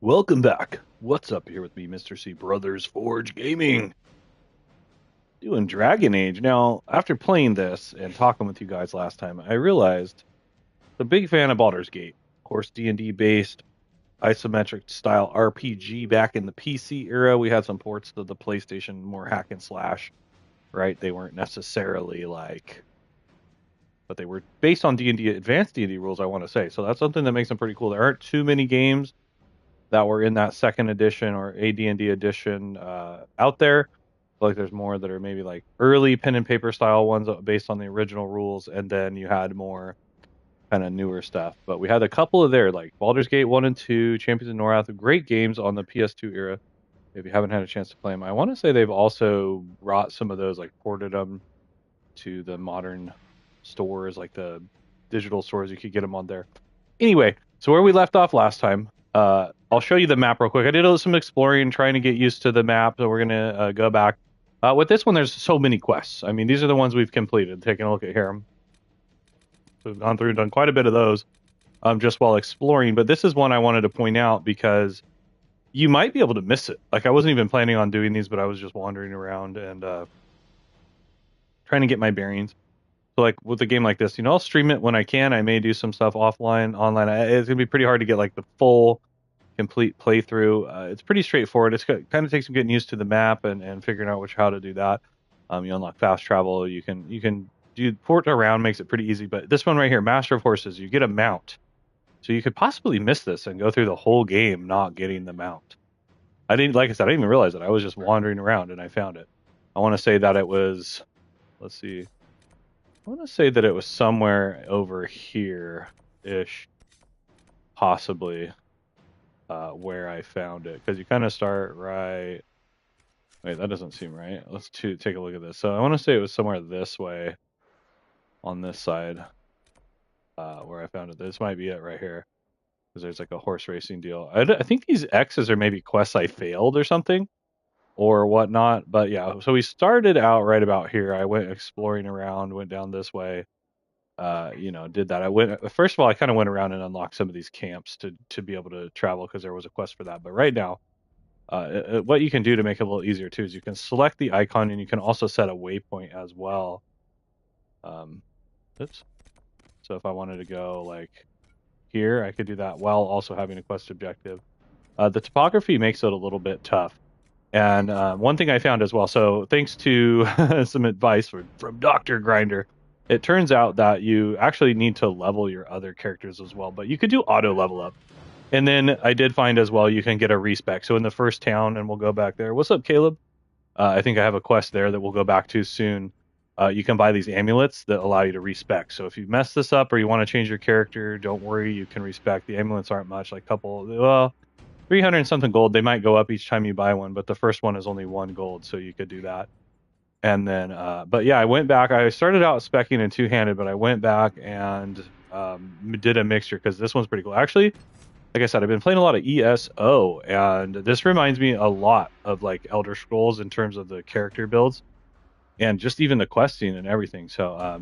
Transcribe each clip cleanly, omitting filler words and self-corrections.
Welcome back. What's up here with me, Mr. C Brothers Forge Gaming? Doing Dragon Age. Now, after playing this and talking with you guys last time, I realized I'm a big fan of Baldur's Gate. Of course, D&D based isometric style RPG back in the PC era. We had some ports to the PlayStation, more hack and slash, right? They weren't necessarily but they were based on D&D, advanced D&D rules, I want to say. So that's something that makes them pretty cool. There aren't too many games that were in that second edition or AD&D edition out there. Like there's more that are maybe like early pen and paper style ones based on the original rules, and then you had more kind of newer stuff. But we had a couple of there, like Baldur's Gate 1 and 2, Champions of Norath, great games on the PS2 era. If you haven't had a chance to play them, I want to say they've also brought some of those, like ported them to the modern stores, like the digital stores. You could get them on there. Anyway, so where we left off last time, I'll show you the map real quick. I did some exploring, trying to get used to the map, so we're gonna go back. With this one, there's so many quests. I mean, these are the ones we've completed. Taking a look at here, we've gone through and done quite a bit of those, just while exploring. But this is one I wanted to point out because you might be able to miss it. Like I wasn't even planning on doing these, but I was just wandering around and trying to get my bearings. So like with a game like this, I'll stream it when I can. I may do some stuff offline, online. It's gonna be pretty hard to get like the full complete playthrough. It's pretty straightforward. It kind of takes some getting used to the map and figuring out how to do that. You unlock fast travel. You can do port around, makes it pretty easy. But this one right here, Master of Horses, you get a mount, so you could possibly miss this and go through the whole game not getting the mount. Like I said, I didn't even realize it. I was just wandering around and I found it. I want to say that it was, let's see, I want to say that it was somewhere over here ish, possibly. Where I found it, because you kind of start right. Wait, that doesn't seem right. Let's take a look at this. So I want to say it was somewhere this way on this side where I found it. This might be it right here, because there's like a horse racing deal. I think these X's are maybe quests I failed or something or whatnot. But yeah, so we started out right about here. I went exploring around, went down this way. Did that. First of all, I kind of went around and unlocked some of these camps to be able to travel because there was a quest for that. But right now, what you can do to make it a little easier too is you can select the icon and you can also set a waypoint as well. Oops. So if I wanted to go like here, I could do that while also having a quest objective. The topography makes it a little bit tough. And one thing I found as well, so thanks to some advice from Dr. Grinder, it turns out that you actually need to level your other characters as well, but you could do auto level up. And then I did find as well you can get a respec. So in the first town, and we'll go back there. What's up, Caleb? I think I have a quest there that we'll go back to soon. You can buy these amulets that allow you to respec. So if you mess this up or you want to change your character, don't worry, you can respec. The amulets aren't much, like 300 and something gold. They might go up each time you buy one, but the first one is only 1 gold, so you could do that. And then, but yeah, I went back. I started out specking in two-handed, but I went back and did a mixture because this one's pretty cool. Actually, like I said, I've been playing a lot of ESO, and this reminds me a lot of like Elder Scrolls in terms of the character builds and just even the questing and everything. So,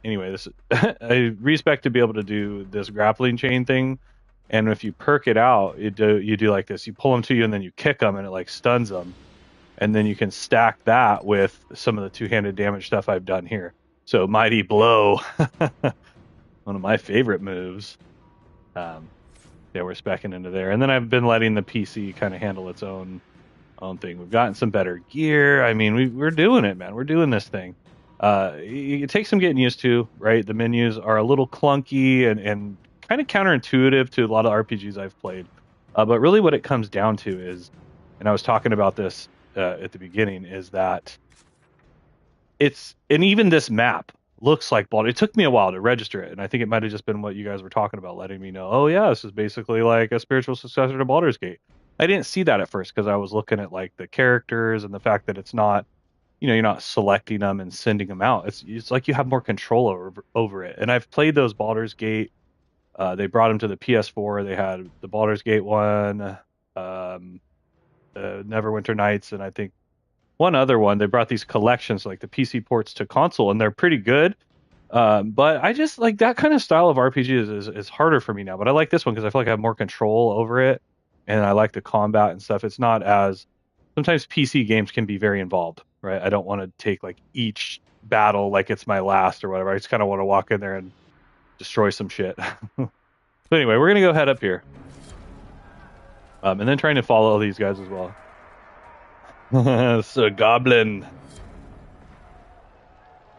anyway, this I respect to be able to do this grappling chain thing, and if you perk it out, you do like this. You pull them to you, and then you kick them, and it like stuns them. And then you can stack that with some of the two-handed damage stuff I've done here. So Mighty Blow, one of my favorite moves. Yeah, we're specking into there. And then I've been letting the PC kind of handle its own thing. We've gotten some better gear. I mean, we're doing it, man. We're doing this thing. It takes some getting used to, right? The menus are a little clunky and kind of counterintuitive to a lot of RPGs I've played. But really what it comes down to is, and I was talking about this at the beginning, is that and even this map looks like Baldur's. It took me a while to register it, and I think it might have just been what you guys were talking about, letting me know, oh yeah, this is basically like a spiritual successor to Baldur's Gate. I didn't see that at first because I was looking at like the characters and the fact that it's not, you're not selecting them and sending them out. It's like you have more control over it. And I've played those Baldur's Gate. They brought them to the PS4. They had the Baldur's Gate one, Neverwinter Nights, and I think one other one. They brought these collections, like the PC ports to console, and they're pretty good. But I just like that kind of style of RPG is harder for me now. But I like this one because I feel like I have more control over it. and I like the combat and stuff. It's not as sometimes PC games can be very involved, right? I don't want to take like each battle like it's my last or whatever. I just kind of want to walk in there and destroy some shit. But anyway, we're gonna go head up here, and then trying to follow these guys as well. It's a goblin,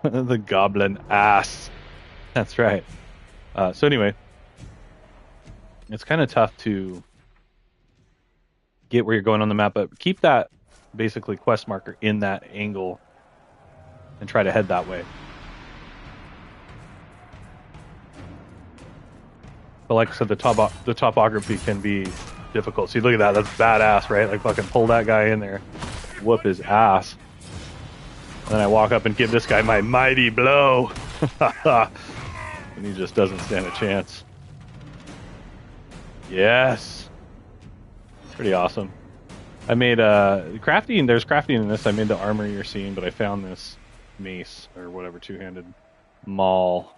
the goblin ass. That's right. So anyway, it's kind of tough to get where you're going on the map, but keep that basically quest marker in that angle and try to head that way. But like I said, the topography can be difficult. See, look at that. That's badass, right? Like fucking pull that guy in there, whoop his ass. And then I walk up and give this guy my mighty blow. And he just doesn't stand a chance. Yes. Pretty awesome. I made crafting. There's crafting in this. I made the armor you're seeing, but I found this mace or whatever, two-handed maul.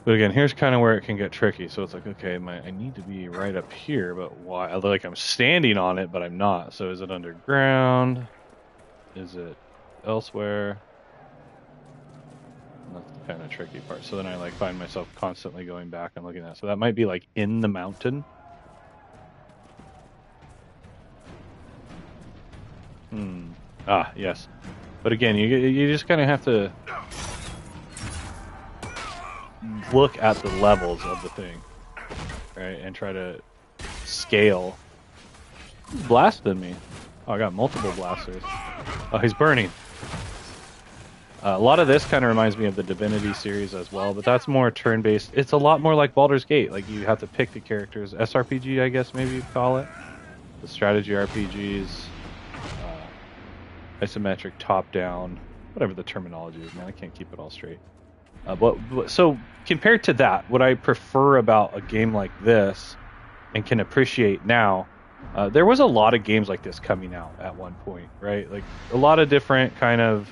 But again, here's kind of where it can get tricky. So it's like, okay, I need to be right up here, but why? I look like I'm standing on it, but I'm not. So is it underground? Is it elsewhere? That's the kind of tricky part. So then I like find myself constantly going back and looking at it. So that might be like in the mountain. Ah, yes. But again, you just kind of have to look at the levels of the thing, right, and try to scale. Who's blasting me? Oh, I got multiple blasters. Oh, he's burning. A lot of this kind of reminds me of the Divinity series as well, but that's more turn-based. It's a lot more like Baldur's Gate. Like, you have to pick the characters. SRPG, I guess maybe you'd call it. The strategy RPGs. Isometric, top-down. Whatever the terminology is, man. I can't keep it all straight. So, compared to that, what I prefer about a game like this, and can appreciate now, there was a lot of games like this coming out at one point, right? Like, a lot of different kind of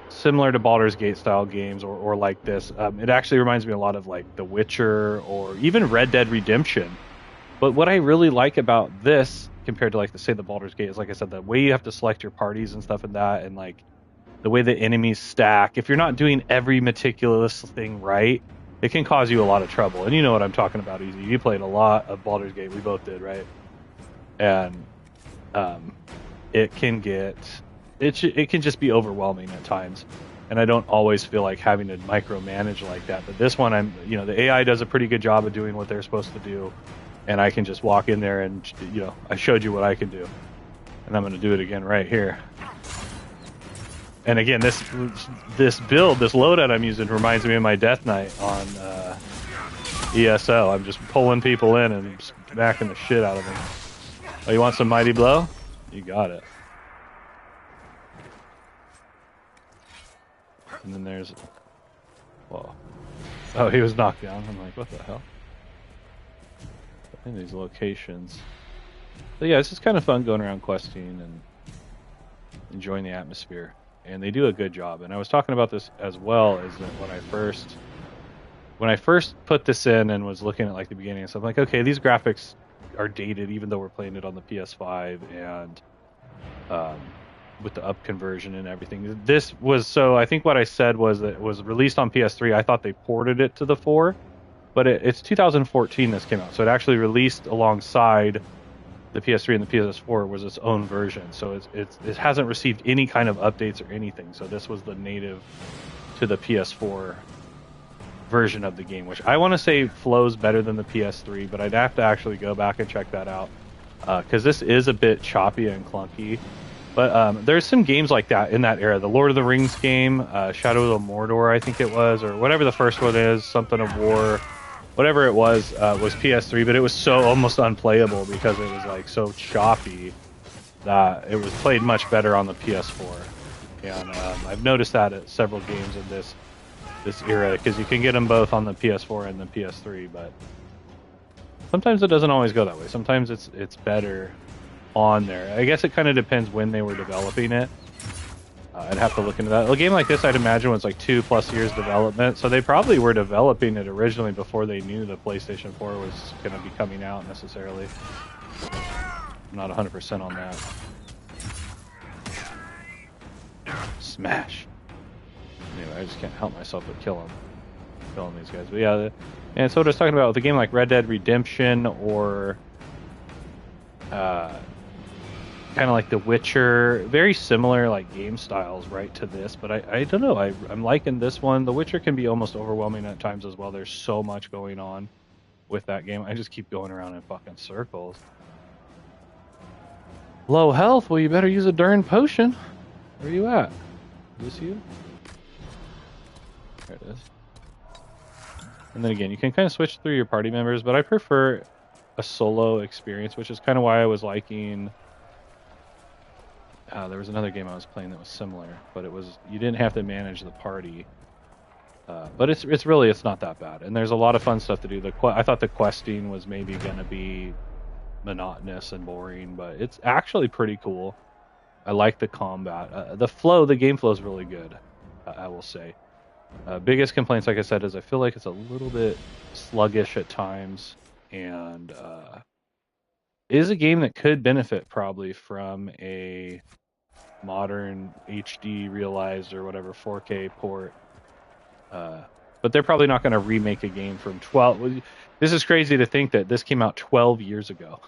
similar to Baldur's Gate style games or like this. It actually reminds me a lot of like The Witcher or even Red Dead Redemption. But what I really like about this compared to like the Baldur's Gate is, like I said, the way you have to select your parties and stuff and that, and like the way the enemies stack. If you're not doing every meticulous thing right, it can cause you a lot of trouble. And you know what I'm talking about, Easy. You played a lot of Baldur's Gate. We both did, right? And it can get... It can just be overwhelming at times, and I don't always feel like having to micromanage like that. But this one, the AI does a pretty good job of doing what they're supposed to do, and I can just walk in there and, I showed you what I can do, and I'm going to do it again right here. And again, this build, this loadout I'm using reminds me of my Death Knight on ESO. I'm just pulling people in and smacking the shit out of them. Oh, you want some mighty blow? You got it. And then there's... Whoa. Oh, he was knocked down. I'm like, what the hell? In these locations. But yeah, it's just kind of fun going around questing and enjoying the atmosphere. And they do a good job. And I was talking about this as well, is that when I first put this in and was looking at like the beginning, so I'm like, okay, these graphics are dated, even though we're playing it on the PS5 and with the up conversion and everything. This was, so I think what I said was that it was released on PS3. I thought they ported it to the 4, but it's 2014 this came out. So it actually released alongside the PS3 and the PS4 was its own version. So it hasn't received any kind of updates or anything. So this was the native to the PS4 version of the game, which I want to say flows better than the PS3, but I'd have to actually go back and check that out because this is a bit choppy and clunky. But there's some games like that in that era. The Lord of the Rings game, Shadow of Mordor, I think it was, or whatever the first one is, something of war, whatever it was PS3, but it was so almost unplayable because it was like so choppy that it was played much better on the PS4. And I've noticed that at several games in this era, because you can get them both on the PS4 and the PS3, but sometimes it doesn't always go that way. Sometimes it's better on there. I guess it kind of depends when they were developing it. I'd have to look into that. A game like this, I'd imagine, was like 2+ years development, so they probably were developing it originally before they knew the PlayStation 4 was going to be coming out necessarily. I'm not 100% on that. Smash. Anyway, I just can't help myself but killing these guys. But yeah, and so what I was talking about with a game like Red Dead Redemption or kind of like The Witcher, very similar like game styles, right, to this. But I don't know. I'm liking this one. The Witcher can be almost overwhelming at times as well. There's so much going on with that game. I just keep going around in fucking circles. Low health? Well, you better use a darn potion. Where are you at? Is this you? There it is. And then again, you can kind of switch through your party members, but I prefer a solo experience, which is kind of why I was liking... there was another game I was playing that was similar, but you didn't have to manage the party. But it's not that bad, and there's a lot of fun stuff to do. I thought the questing was maybe going to be monotonous and boring, but it's actually pretty cool. I like the combat. The game flow is really good, I will say. Biggest complaints, like I said, is I feel like it's a little bit sluggish at times, and is a game that could benefit probably from a modern HD realized or whatever 4K port. But they're probably not going to remake a game from 12. This is crazy to think that this came out 12 years ago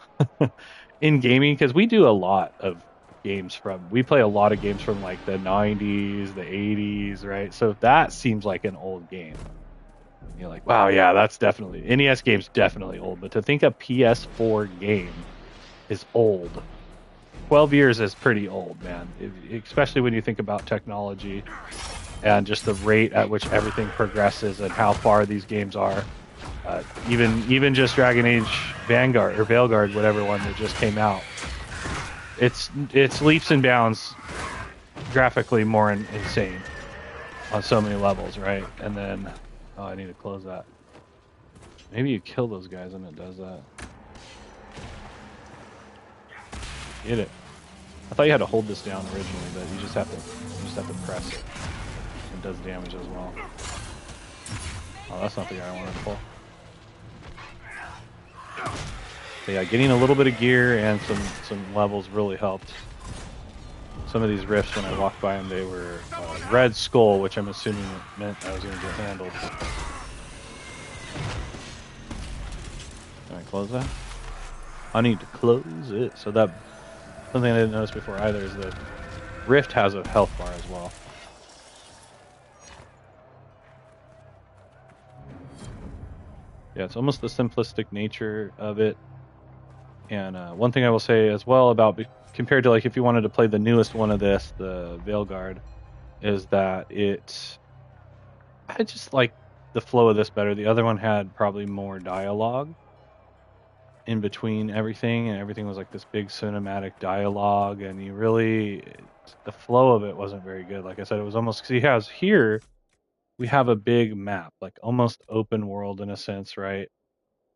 in gaming, because we do a lot of games we play a lot of games from like the 90s, the 80s, right? So that seems like an old game. You're like, wow, yeah, that's definitely... NES game's definitely old, but to think a PS4 game is old. 12 years is pretty old, man. Especially when you think about technology and just the rate at which everything progresses and how far these games are. Even just Dragon Age Vanguard or Veilguard, whatever one that just came out. It's leaps and bounds graphically more insane on so many levels, right? And then, oh, I need to close that. Maybe you kill those guys and it does that. Get it. I thought you had to hold this down originally, but you just have to press it. It does damage as well. Oh, that's not the guy I wanted to pull. So yeah, getting a little bit of gear and some levels really helped. Some of these rifts, when I walked by them, they were red skull, which I'm assuming meant I was going to get handled. Can I close that? I need to close it. So that... Something I didn't notice before either is the rift has a health bar as well. Yeah, it's almost the simplistic nature of it. And one thing I will say as well about, compared to like if you wanted to play the newest one of this, the Veilguard, is that I just like the flow of this better. The other one had probably more dialogue in between everything, and everything was like this big cinematic dialogue, and the flow of it wasn't very good. Like I said, it was almost, because we have a big map, like almost open world in a sense, right?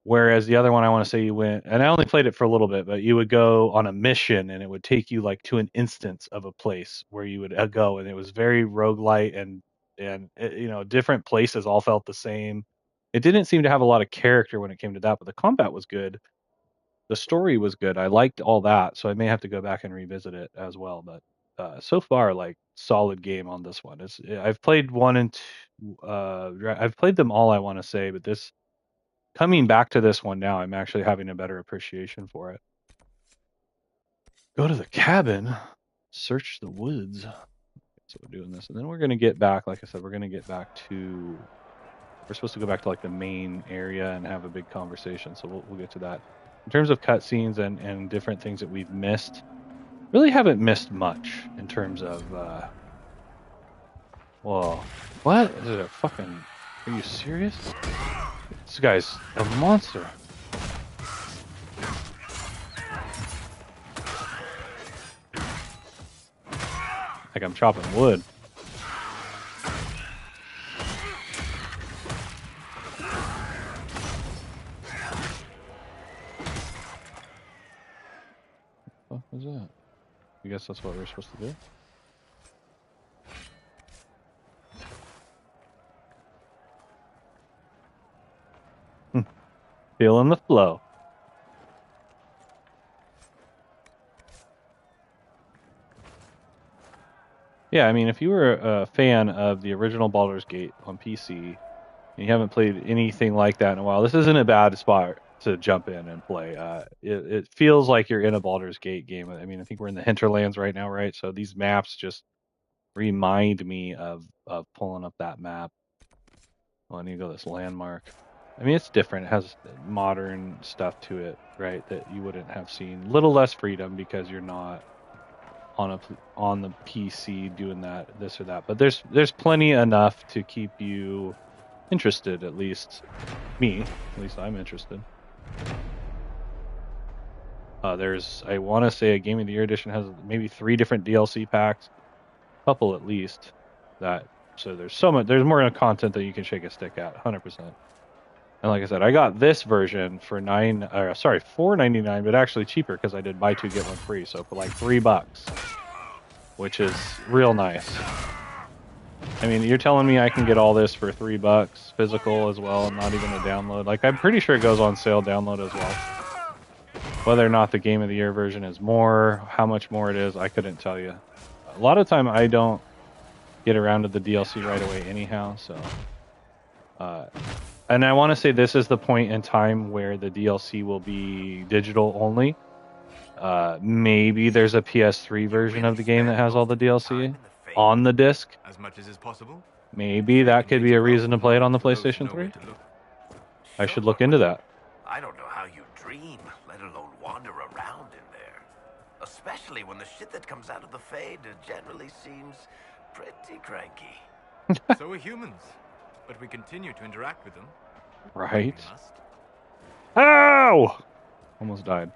Whereas the other one, I want to say you went, and I only played it for a little bit, but you would go on a mission and it would take you like to an instance of a place where you would go, and it was very roguelite, and different places all felt the same. It didn't seem to have a lot of character when it came to that, but the combat was good. The story was good. I liked all that, so I may have to go back and revisit it as well. But so far, like, solid game on this one. I've played 1 and 2. I've played them all, I want to say, but coming back to this one now, I'm actually having a better appreciation for it. Go to the cabin, search the woods. So we're doing this, and then we're gonna get back. Like I said, we're supposed to go back to like the main area and have a big conversation. So we'll get to that. In terms of cutscenes and different things that we've missed, really haven't missed much in terms of, whoa, what? Is it a fucking, are you serious? This guy's a monster. Like I'm chopping wood. What was that? I guess that's what we're supposed to do. Feeling the flow. Yeah, I mean, if you were a fan of the original Baldur's Gate on PC, and you haven't played anything like that in a while, this isn't a bad spot to jump in and play. It feels like you're in a Baldur's Gate game. I mean, I think we're in the hinterlands right now, right? So these maps just remind me of pulling up that map. Oh, I need to go to this landmark. I mean, it's different. It has modern stuff to it, right? That you wouldn't have seen. Little less freedom because you're not on the PC doing this or that. But there's plenty enough to keep you interested. At least I'm interested. I want to say a Game of the Year edition has maybe 3 different DLC packs, a couple at least. So there's there's more content that you can shake a stick at, 100%. And like I said, I got this version for $4.99, but actually cheaper because I did buy 2 get 1 free. So for like $3, which is real nice. I mean, you're telling me I can get all this for $3 physical as well, not even a download. Like, I'm pretty sure it goes on sale download as well. Whether or not the Game of the Year version is more, how much more it is, I couldn't tell you. A lot of time I don't get around to the DLC right away anyhow, so and I want to say this is the point in time where the DLC will be digital only. Maybe there's a PS3 version of the game that has all the DLC on the disc. As much as is possible. Maybe that could be a reason to play it on the PlayStation 3. I should look into that. I don't know how you dream, let alone wander around in there. Especially when the shit that comes out of the Fade generally seems pretty cranky. So are humans, but we continue to interact with them. Right. Ow! Almost died.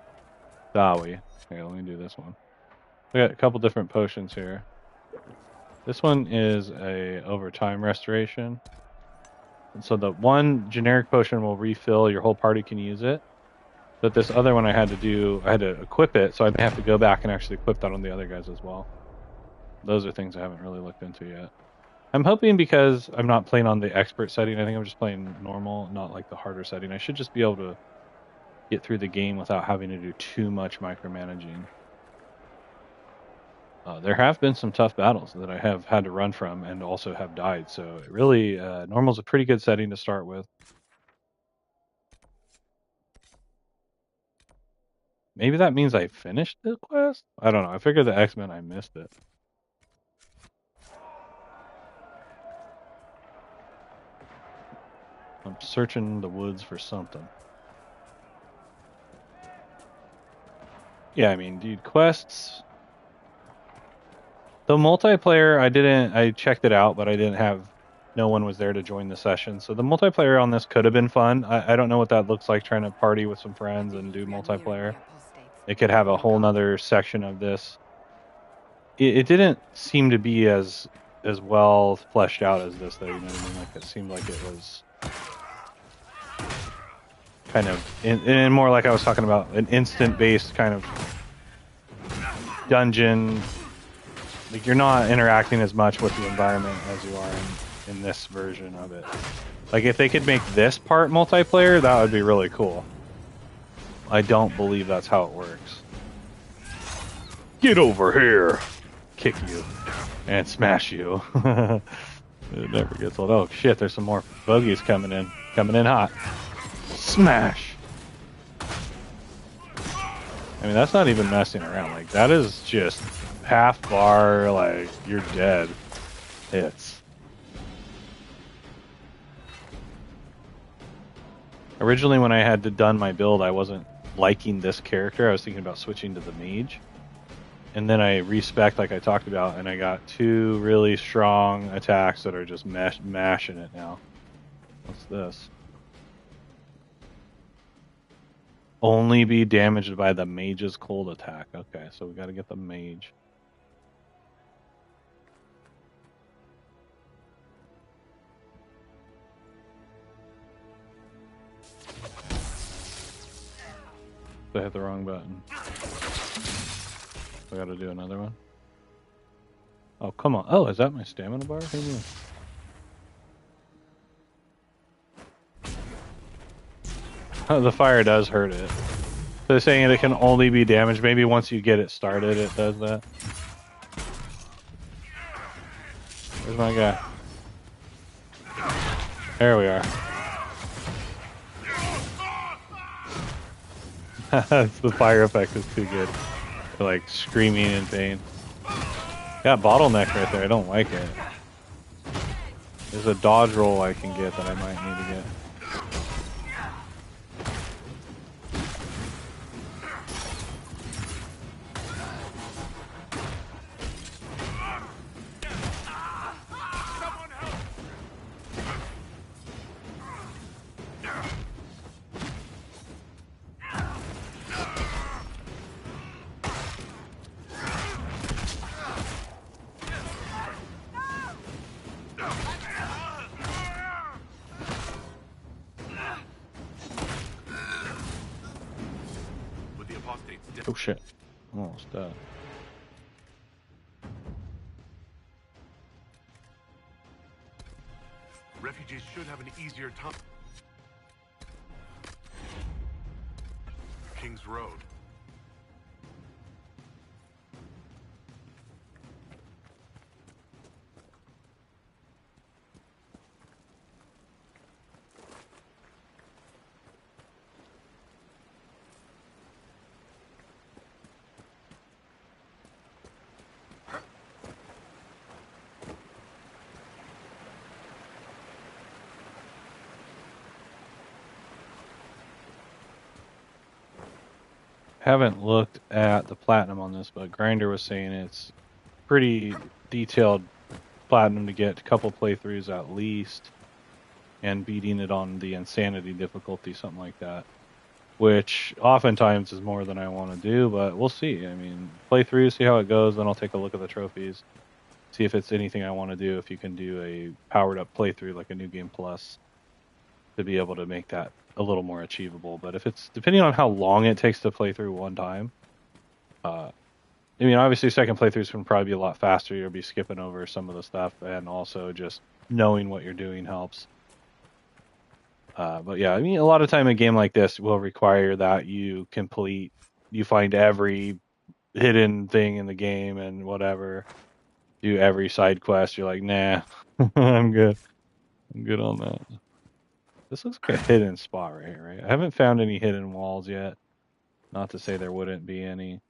Dowie. Okay, let me do this one. We got a couple different potions here. This one is a overtime restoration. And so the one generic potion will refill, your whole party can use it. But this other one I had to equip it, so I may have to go back and actually equip that on the other guys as well. Those are things I haven't really looked into yet. I'm hoping because I'm not playing on the expert setting, I think I'm just playing normal, not like the harder setting. I should just be able to get through the game without having to do too much micromanaging. There have been some tough battles that I have had to run from and also have died, so it really, normal's a pretty good setting to start with. Maybe that means I finished the quest? I don't know. I figured the X-Men I missed it. I'm searching the woods for something. Yeah, I mean, dude, quests. The multiplayer, I checked it out, but no one was there to join the session. So the multiplayer on this could have been fun. I don't know what that looks like, trying to party with some friends and do multiplayer. It could have a whole nother section of this. It didn't seem to be as well fleshed out as this, though. You know what I mean? Like, it seemed like it was kind of in more like I was talking about, an instant-based kind of dungeon. Like, you're not interacting as much with the environment as you are in this version of it. Like, if they could make this part multiplayer, that would be really cool. I don't believe that's how it works. Get over here! Kick you. And smash you. It never gets old. Oh shit, there's some more bogeys coming in. Coming in hot. Smash! I mean, that's not even messing around. Like, that is just half bar, like, you're dead hits. Originally, when I had done my build, I wasn't liking this character. I was thinking about switching to the mage. And then I respec, like I talked about, and I got 2 really strong attacks that are just mashing it now. What's this? Only be damaged by the mage's cold attack. Okay, so we got to get the mage. I hit the wrong button. I gotta do another one. Oh, come on. Oh, is that my stamina bar? Who knew? The fire does hurt it. So they're saying it can only be damaged. Maybe once you get it started, it does that. Where's my guy? There we are. The fire effect is too good. They're like screaming in pain. Got bottleneck right there. I don't like it. There's a dodge roll I can get that I might need to get. Oh shit. Almost died. Refugees should have an easier time. King's Road. Haven't looked at the platinum on this, but Grinder was saying it's pretty detailed platinum to get a couple playthroughs at least, and beating it on the insanity difficulty, something like that. Which oftentimes is more than I want to do, but we'll see. I mean, play through, see how it goes, then I'll take a look at the trophies, see if it's anything I want to do, if you can do a powered up playthrough like a New Game Plus to be able to make that a little more achievable. But if it's, depending on how long it takes to play through one time, I mean, obviously second playthroughs can probably be a lot faster. You'll be skipping over some of the stuff, and also just knowing what you're doing helps. But yeah, I mean, a lot of time a game like this will require that you find every hidden thing in the game and whatever, do every side quest. You're like, nah, I'm good. I'm good on that. This looks like a hidden spot right here, right? I haven't found any hidden walls yet. Not to say there wouldn't be any.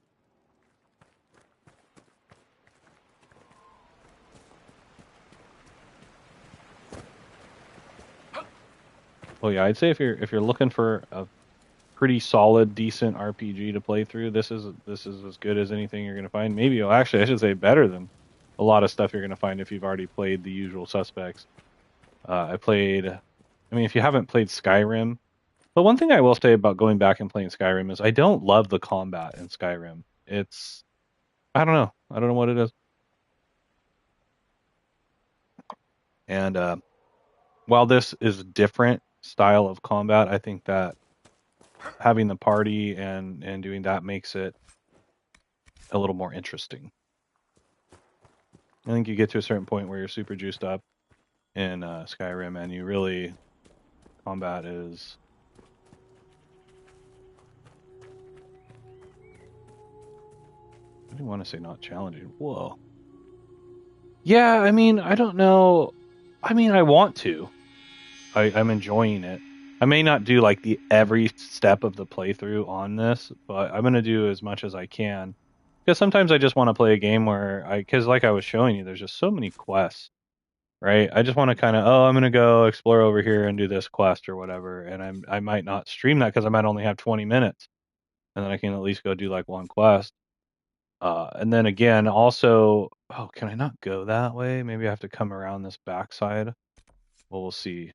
Oh yeah, I'd say if you're looking for a pretty solid, decent RPG to play through, this is as good as anything you're gonna find. Maybe, well, actually, I should say better than a lot of stuff you're gonna find if you've already played the usual suspects. I mean, if you haven't played Skyrim, but one thing I will say about going back and playing Skyrim is I don't love the combat in Skyrim. I don't know what it is. And while this is a different style of combat, I think that having the party and doing that makes it a little more interesting. I think you get to a certain point where you're super juiced up in Skyrim, and you really, combat is, I didn't want to say not challenging. Whoa. Yeah, I mean, I don't know. I mean, I want to. I'm enjoying it. I may not do like the every step of the playthrough on this, but I'm going to do as much as I can. Because sometimes I just want to play a game where because like I was showing you, there's just so many quests, right? I just want to kind of, I'm going to go explore over here and do this quest or whatever. And I might not stream that because I might only have 20 minutes. And then I can at least go do like one quest. And then again, also, can I not go that way? Maybe I have to come around this backside. Well, we'll see.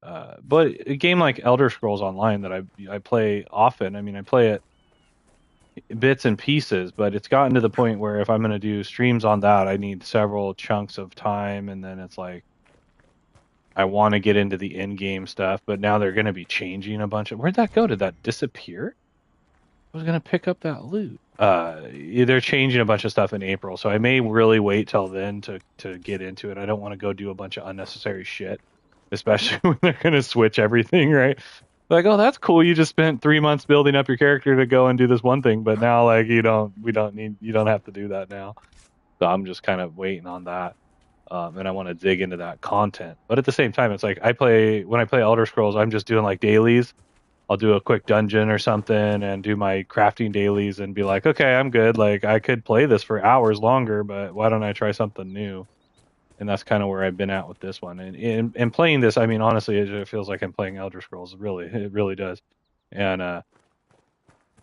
But a game like Elder Scrolls Online that I play often, I mean, I play it bits and pieces, but it's gotten to the point where if I'm going to do streams on that, I need several chunks of time, and then it's like I want to get into the in-game stuff, but now they're going to be changing a bunch of... Where'd that go? Did that disappear? I was going to pick up that loot. They're changing a bunch of stuff in April, so I may really wait till then to get into it. I don't want to go do a bunch of unnecessary shit, especially when they're going to switch everything, right? Like, oh, that's cool. You just spent 3 months building up your character to go and do this one thing, but now like you don't have to do that now. So I'm just kind of waiting on that. And I want to dig into that content. But at the same time, it's like when I play Elder Scrolls, I'm just doing like dailies. I'll do a quick dungeon or something and do my crafting dailies and be like, okay, I'm good. Like I could play this for hours longer, but why don't I try something new? And that's kind of where I've been at with this one. And in playing this, I mean, honestly, it feels like I'm playing Elder Scrolls. It really does. And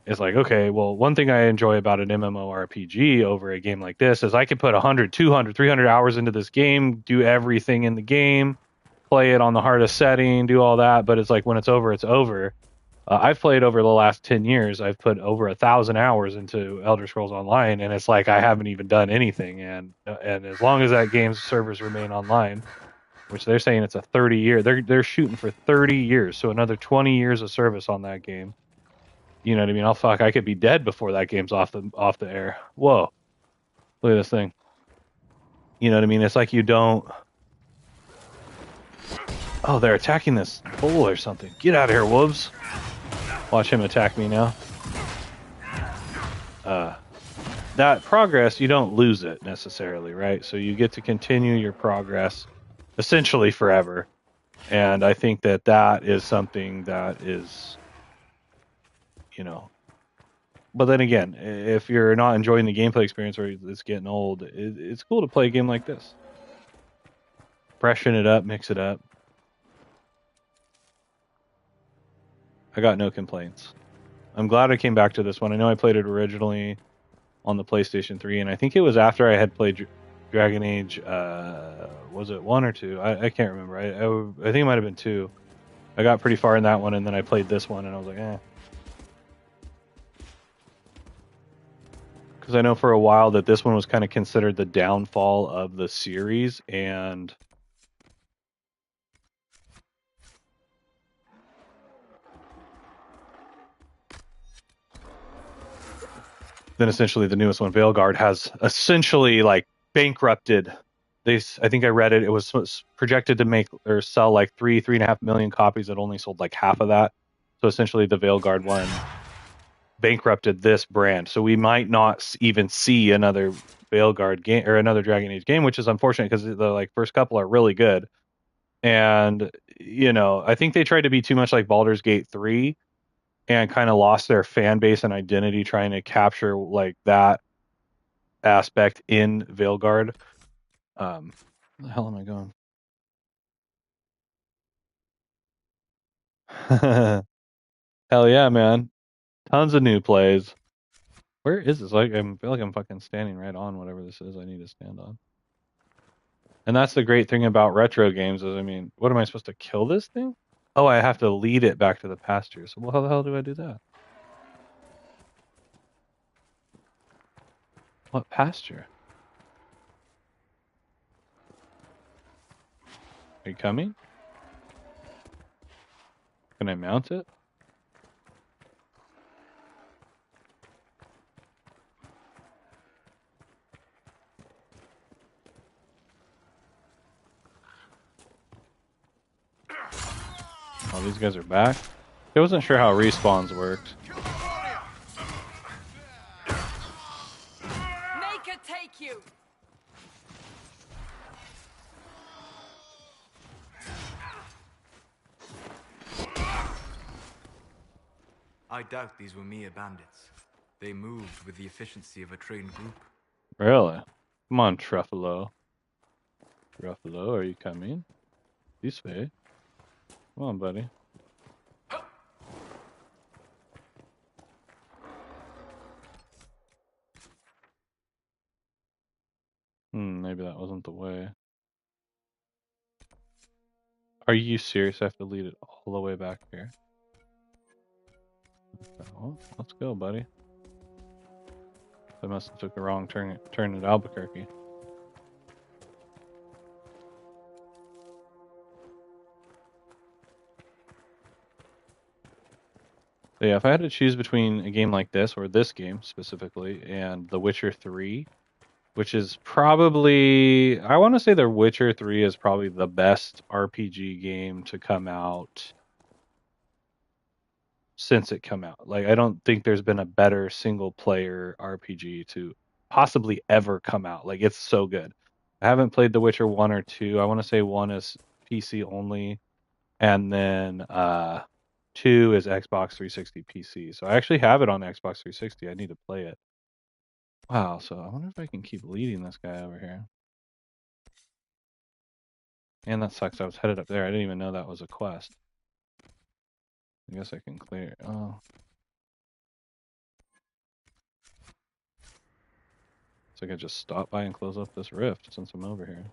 it's like, okay, well, one thing I enjoy about an MMORPG over a game like this is I can put 100, 200, 300 hours into this game, do everything in the game, play it on the hardest setting, do all that. But it's like when it's over, it's over. I've played over the last 10 years. I've put over 1,000 hours into Elder Scrolls Online, and it's like I haven't even done anything. And as long as that game's servers remain online, which they're saying it's a 30-year, they're shooting for 30 years, so another 20 years of service on that game. You know what I mean? Oh fuck, I could be dead before that game's off the air. Whoa, look at this thing. You know what I mean? It's like you don't. Oh, they're attacking this bull or something. Get out of here, wolves. Watch him attack me now. That progress, you don't lose it necessarily, right? So you get to continue your progress essentially forever. And I think that is something that is, you know. But then again, if you're not enjoying the gameplay experience or it's getting old, it's cool to play a game like this. Freshen it up, mix it up. I got no complaints. I'm glad I came back to this one. I know I played it originally on the PlayStation 3, and I think it was after I had played Dragon Age. Was it 1 or 2? I can't remember. I think it might have been 2. I got pretty far in that one, and then I played this one, and I was like, eh. Because I know for a while that this one was kind of considered the downfall of the series, and then essentially the newest one, Veilguard, has essentially like bankrupted. I think I read it. It was projected to make or sell like 3.5 million copies. It only sold like half of that. So essentially, the Veilguard one bankrupted this brand. So we might not even see another Veilguard game or another Dragon Age game, which is unfortunate because the like first couple are really good. And I think they tried to be too much like Baldur's Gate 3 and kind of lost their fan base and identity trying to capture like that aspect in Veilguard. Where the hell am I going? Hell yeah, man. Tons of new plays. Where is this? Like, I feel like I'm fucking standing right on whatever this is I need to stand on. And that's the great thing about retro games is, I mean, what am I supposed to kill this thing? Oh, I have to lead it back to the pasture. So how the hell do I do that? What pasture? Are you coming? Can I mount it? Oh, these guys are back. I wasn't sure how respawns worked. Make it take you. I doubt these were mere bandits. They moved with the efficiency of a trained group. Really? Come on, Truffalo. Truffalo, are you coming? This way. Come on, buddy. Maybe that wasn't the way. Are you serious? I have to lead it all the way back here. Well, let's go, buddy. I must have took the wrong turn at Albuquerque. So yeah, if I had to choose between a game like this, or this game specifically, and The Witcher 3, which is probably, I want to say The Witcher 3 is probably the best RPG game to come out since it come out. Like I don't think there's been a better single player RPG to possibly ever come out. Like it's so good. I haven't played The Witcher 1 or 2. I want to say 1 is PC only, and then 2 is Xbox 360 PC. So I actually have it on Xbox 360. I need to play it. Wow, so I wonder if I can keep leading this guy over here. And that sucks. I was headed up there. I didn't even know that was a quest. I guess I can clear. Oh. So I can just stop by and close up this rift since I'm over here.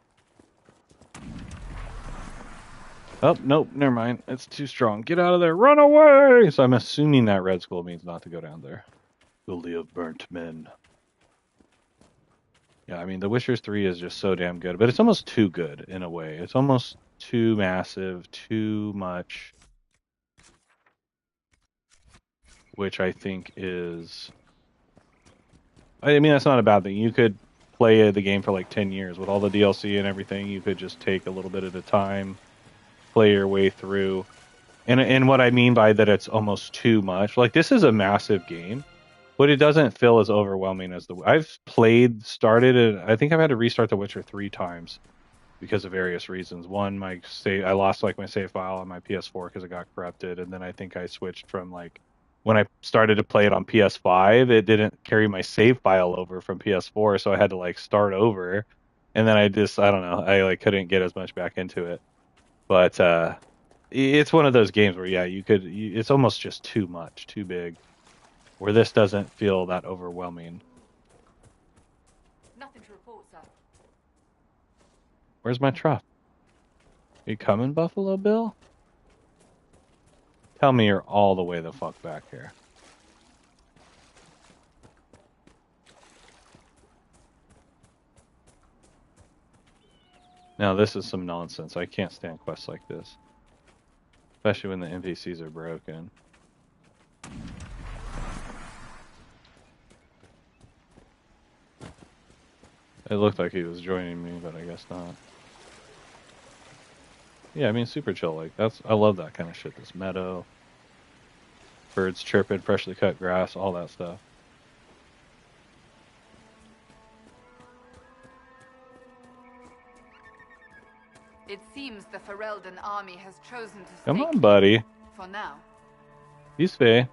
Oh, nope, never mind. It's too strong. Get out of there. Run away! So I'm assuming that red skull means not to go down there. Guilty of burnt men. Yeah, I mean, The Witcher 3 is just so damn good, but it's almost too good in a way. It's almost too massive, too much, which I think is... I mean, that's not a bad thing. You could play the game for like 10 years with all the DLC and everything. You could just take a little bit at a time, play your way through. And what I mean by that, it's almost too much. Like, this is a massive game, but it doesn't feel as overwhelming as I've started, and I think I've had to restart The Witcher 3 times because of various reasons. One, I lost like my save file on my PS4 because it got corrupted, and then I think I switched from like when I started to play it on PS5, it didn't carry my save file over from PS4, so I had to like start over, and then I don't know, I like couldn't get as much back into it. But it's one of those games where it's almost just too much, too big, where this doesn't feel that overwhelming. Nothing to report, sir. Where's my truck? You coming, Buffalo Bill? Tell me you're all the way the fuck back here. Now this is some nonsense. I can't stand quests like this. Especially when the NPCs are broken. It looked like he was joining me, but I guess not. Yeah, I mean, super chill. Like I love that kind of shit. This meadow, birds chirping, freshly cut grass, all that stuff. It seems the Ferelden army has chosen to Come stay on, buddy. for now. This way,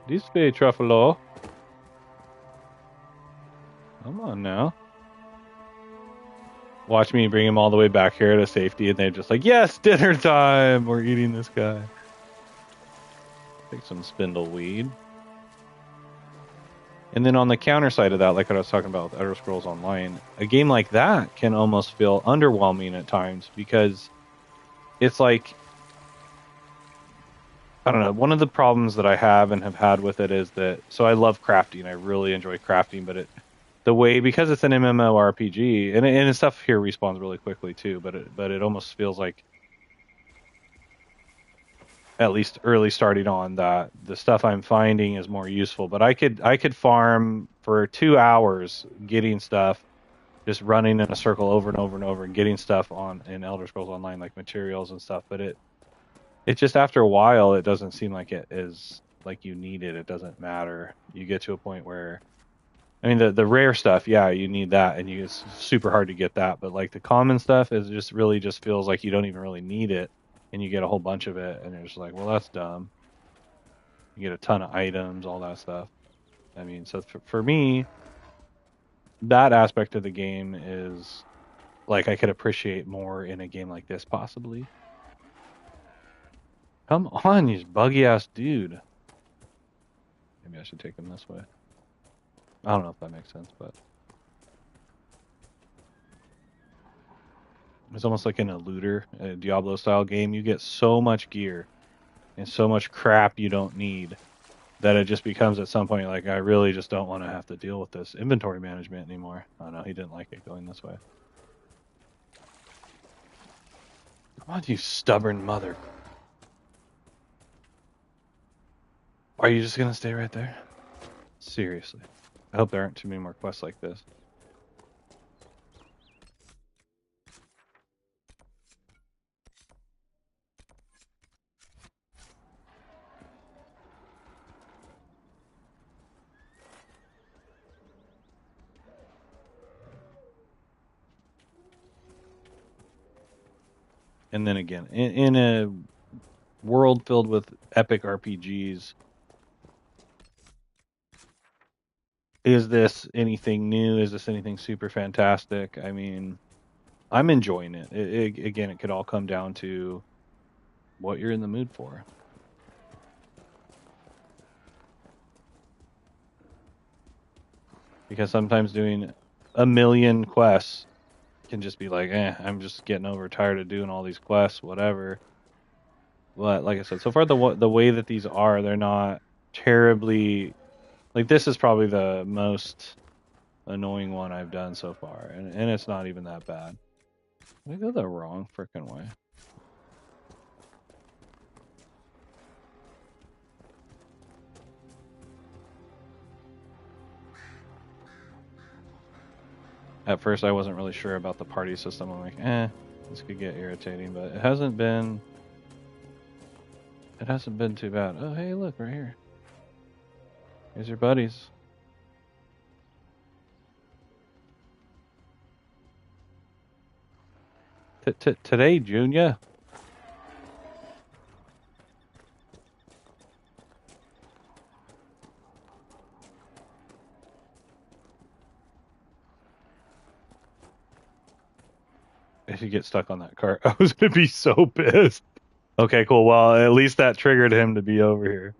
Truffalo. Come on now. Watch me bring him all the way back here to safety, and they're just like, yes, dinner time! We're eating this guy. Take some spindleweed. And then on the counter side of that, like what I was talking about with Elder Scrolls Online, a game like that can almost feel underwhelming at times because it's like, I don't know, one of the problems that I have and have had with it is that, so I love crafting, I really enjoy crafting, but because it's an MMORPG, and stuff here respawns really quickly too, but it almost feels like, at least early starting on, that the stuff I'm finding is more useful. But I could farm for 2 hours getting stuff, just running in a circle over and over and over and getting stuff in Elder Scrolls Online, like materials and stuff. But it just, after a while, it doesn't seem like it is like you need it. It doesn't matter. You get to a point where, I mean, the rare stuff, yeah, you need that, and it's super hard to get that. But like the common stuff is just really just feels like you don't even really need it, and you get a whole bunch of it, and you're just like, well, that's dumb. You get a ton of items, all that stuff. I mean, so for me, that aspect of the game is like I could appreciate more in a game like this, possibly. Come on, you buggy ass dude. Maybe I should take him this way. I don't know if that makes sense, but it's almost like in a looter, a Diablo style game. You get so much gear and so much crap you don't need that it just becomes at some point like, I really just don't want to have to deal with this inventory management anymore. Oh no, he didn't like it going this way. Come on, you stubborn mother. Are you just gonna stay right there? Seriously. I hope there aren't too many more quests like this. And then again, in a world filled with epic RPGs, is this anything new? Is this anything super fantastic? I mean, I'm enjoying it. Again, it could all come down to what you're in the mood for. Because sometimes doing a million quests can just be like, I'm just getting tired of doing all these quests, whatever. But like I said, so far the way that these are, they're not terribly like this is probably the most annoying one I've done so far, and it's not even that bad. Did I go the wrong freaking way? At first, I wasn't really sure about the party system. I'm like, this could get irritating, but it hasn't been. It hasn't been too bad. Oh, hey, look right here. Here's your buddies. Today, Junior. If you get stuck on that cart, I was gonna be so pissed. Okay, cool. Well, at least that triggered him to be over here.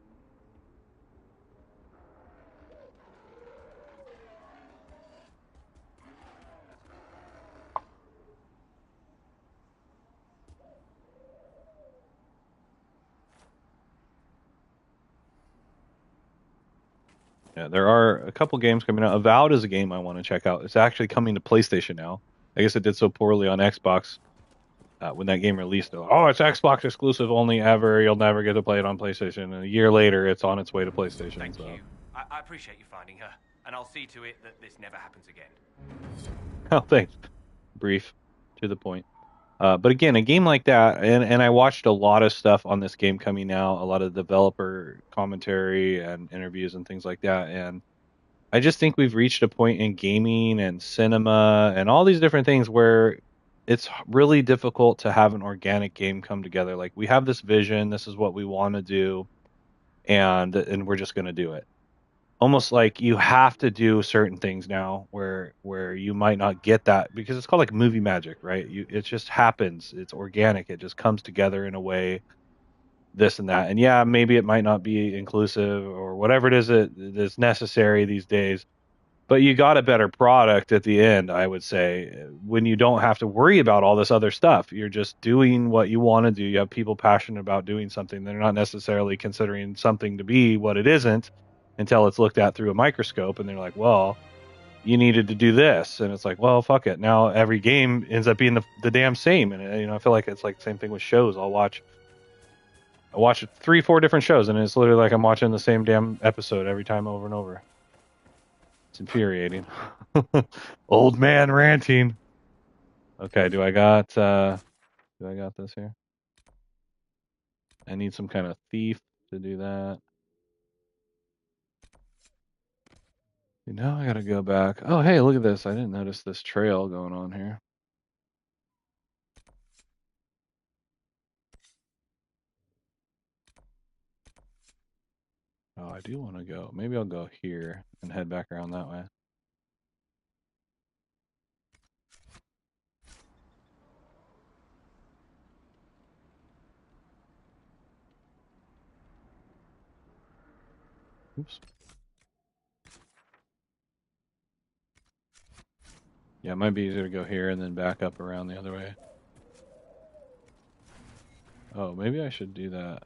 Yeah, there are a couple games coming out. Avowed is a game I want to check out. It's actually coming to PlayStation now. I guess it did so poorly on Xbox when that game released. They're like, oh, it's Xbox exclusive only ever. You'll never get to play it on PlayStation. And a year later, it's on its way to PlayStation. Thank you. I appreciate you finding her, and I'll see to it that this never happens again. Oh, thanks. Brief, to the point. But again, a game like that, and I watched a lot of stuff on this game coming out, a lot of developer commentary and interviews and things like that. And I just think we've reached a point in gaming and cinema and all these different things where it's really difficult to have an organic game come together. Like we have this vision, this is what we want to do, and we're just going to do it. Almost like you have to do certain things now where you might not get that because it's called like movie magic, right? It just happens. It's organic. It just comes together in a way, this and that. And yeah, maybe it might not be inclusive or whatever it is that is necessary these days, but you got a better product at the end, I would say, when you don't have to worry about all this other stuff. You're just doing what you want to do. You have people passionate about doing something. They're not necessarily considering something to be what it isn't until it's looked at through a microscope, and they're like, well, you needed to do this. And it's like, well, fuck it. Now every game ends up being the damn same. And I feel like it's like the same thing with shows. I watch 3-4 different shows, and it's literally like I'm watching the same damn episode every time over and over. It's infuriating. Old man ranting. Okay, do I got this here? I need some kind of thief to do that. Now I gotta go back. Oh, hey, look at this. I didn't notice this trail going on here. Oh, I do want to go. Maybe I'll go here and head back around that way. Oops. Yeah, it might be easier to go here and then back up around the other way. Oh, maybe I should do that.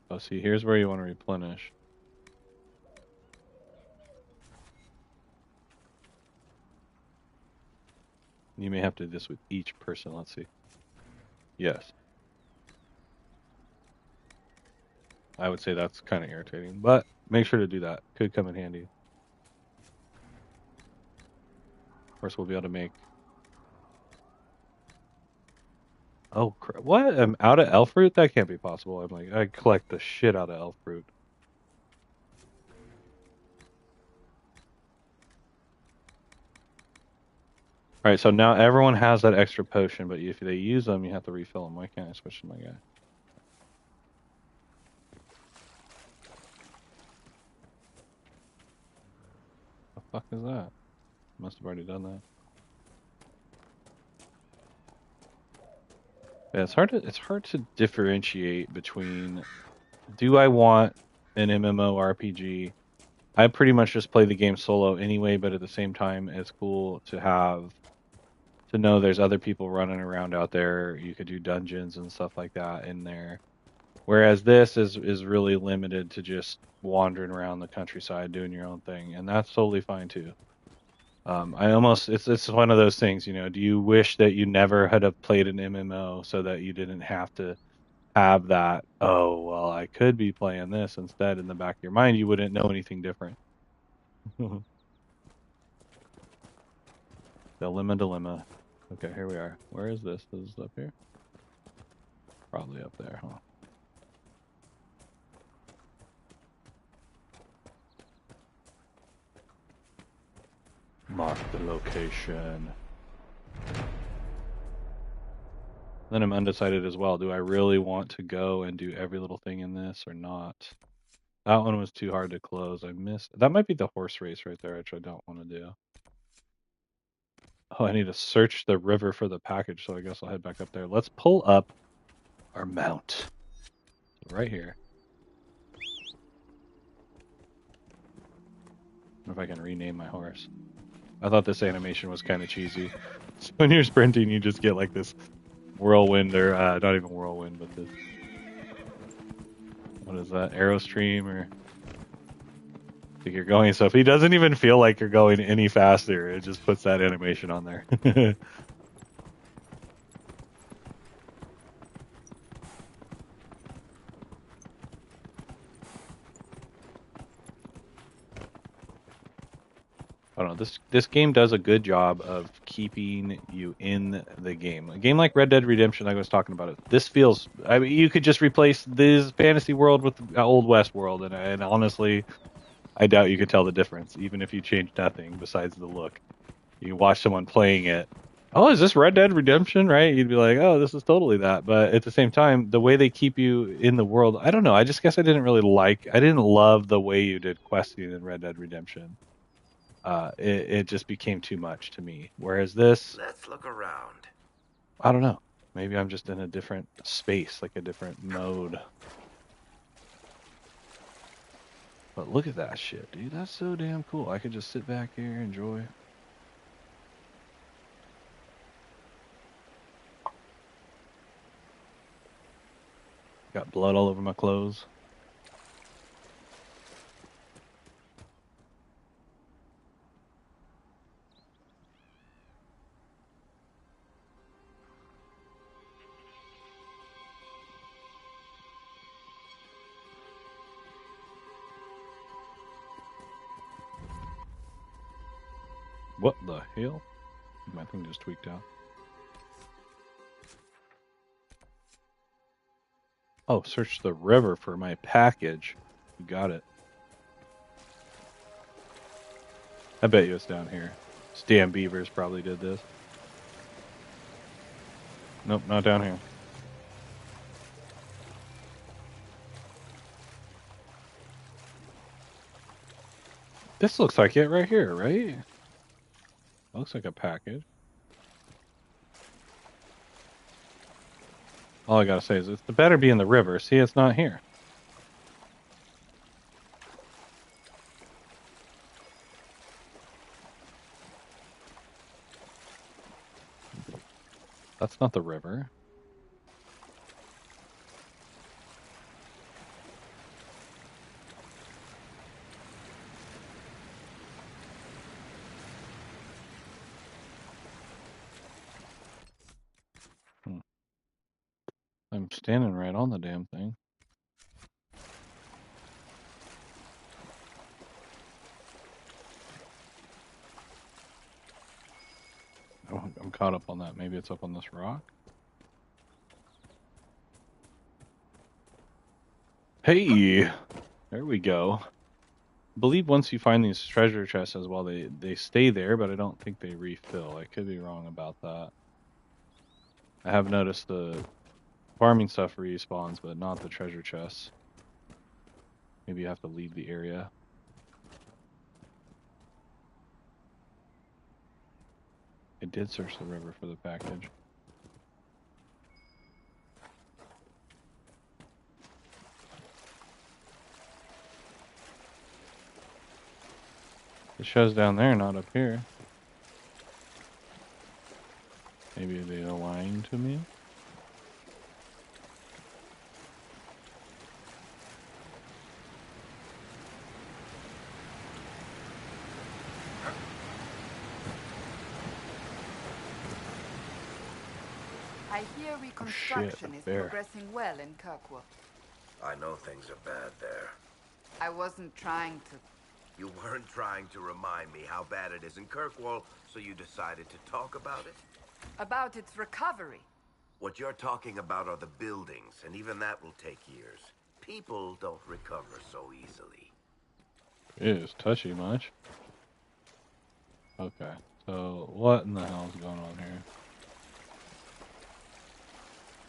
Oh, see, here's where you want to replenish. You may have to do this with each person. Let's see. Yes. I would say that's kind of irritating, but make sure to do that. Could come in handy. Of course, we'll be able to make... Oh, what? I'm out of elf fruit? That can't be possible. I'm like, I collect the shit out of elf fruit. Alright, so now everyone has that extra potion, but if they use them, you have to refill them. Why can't I switch to my guy? The fuck is that? Must have already done that. Yeah, it's hard to differentiate between, do I want an MMORPG? I pretty much just play the game solo anyway, but at the same time, it's cool to know there's other people running around out there. You could do dungeons and stuff like that in there. Whereas this is really limited to just wandering around the countryside doing your own thing, and that's totally fine too. It's one of those things, you know. Do you wish that you never had have played an MMO so that you didn't have to have that? Oh well, I could be playing this instead in the back of your mind. You wouldn't know anything different. Dilemma. Okay, here we are. Where is this? This is up here? Probably up there, huh? Mark the location. Then I'm undecided as well. Do I really want to go and do every little thing in this or not? That one was too hard to close. I missed. That might be the horse race right there, which I don't want to do. Oh, I need to search the river for the package, so I guess I'll head back up there. Let's pull up our mount. Right here. I wonder if I can rename my horse. I thought this animation was kind of cheesy. So when you're sprinting, you just get like this whirlwind, or not even whirlwind, but this. What is that? Aerostream, or I think you're going. So if he doesn't even feel like you're going any faster, it just puts that animation on there. I don't know. This game does a good job of keeping you in the game. A game like Red Dead Redemption, like I was talking about it. This feels. I mean, you could just replace this fantasy world with the Old West world, and honestly, I doubt you could tell the difference, even if you change nothing besides the look. You watch someone playing it. Oh, is this Red Dead Redemption? Right? You'd be like, oh, this is totally that. But at the same time, the way they keep you in the world, I don't know. I just guess I didn't love the way you did questing in Red Dead Redemption. It just became too much to me. Whereas this, Let's look around. I don't know. Maybe I'm just in a different space, like a different mode. But look at that shit, dude. That's so damn cool. I could just sit back here, enjoy. Got blood all over my clothes. What the hell? My thing just tweaked out. Oh, search the river for my package. You got it. I bet you it's down here. Damn beavers probably did this. Nope, not down here. This looks like it right here, right? Looks like a package. All I gotta say is it better be in the river. See, it's not here. That's not the river. I'm standing right on the damn thing. Oh, I'm caught up on that. Maybe it's up on this rock. Hey, there we go. believe once you find these treasure chests as well, they stay there, but I don't think they refill. I could be wrong about that. I have noticed the farming stuff respawns, but not the treasure chests. Maybe you have to leave the area. I did search the river for the package. It shows down there, not up here. Maybe they're lying to me? I hear reconstruction is bear. progressing well in Kirkwood. I know things are bad there. I wasn't trying to. You weren't trying to remind me how bad it is in Kirkwall, so you decided to talk about it? About its recovery. What you're talking about are the buildings, and even that will take years. People don't recover so easily. It is touchy much. Okay, so what in the hell is going on here?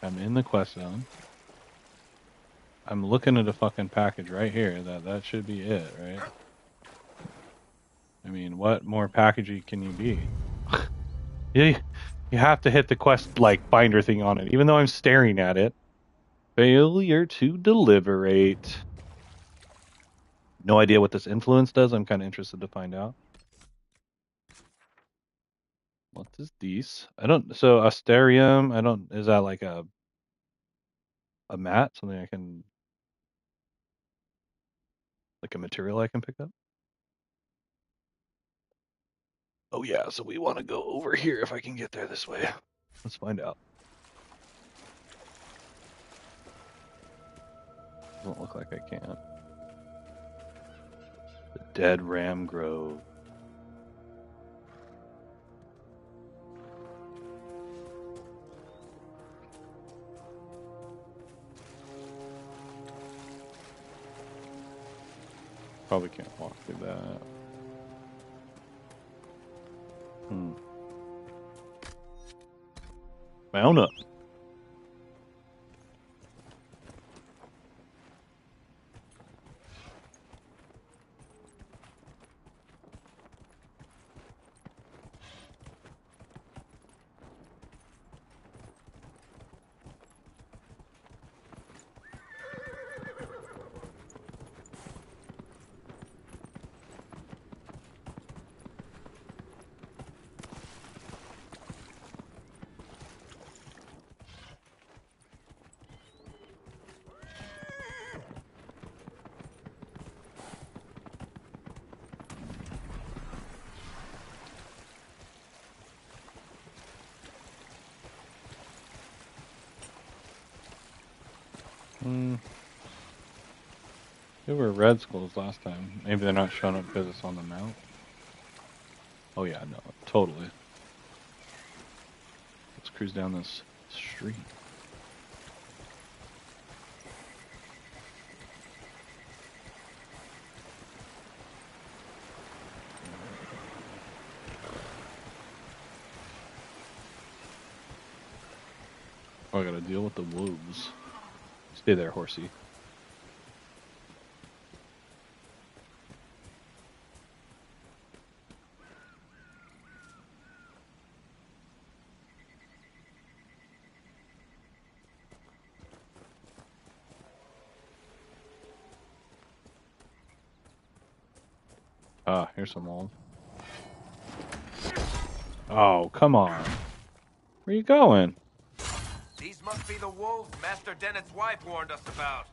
I'm in the quest zone. I'm looking at a fucking package right here. That should be it, right? I mean, what more packagey can you be? you have to hit the quest like binder thing on it, even though I'm staring at it. Failure to deliberate. No idea what this influence does. I'm kind of interested to find out. What is this? I don't. So Asterium. I don't. Is that like a mat? Something I can, like a material I can pick up? Oh yeah. So we want to go over here if I can get there this way. Let's find out. Doesn't look like I can. The Dead Ram Grove. Probably can't walk through that. Mount up. There were red skulls last time. Maybe they're not showing up because it's on the mount. Oh yeah, no, totally. Let's cruise down this street. Oh, I gotta deal with the wolves. Stay there, horsey. Ah, here's some wolves. Oh, come on. Where you going? These must be the wolves Master Dennett's wife warned us about.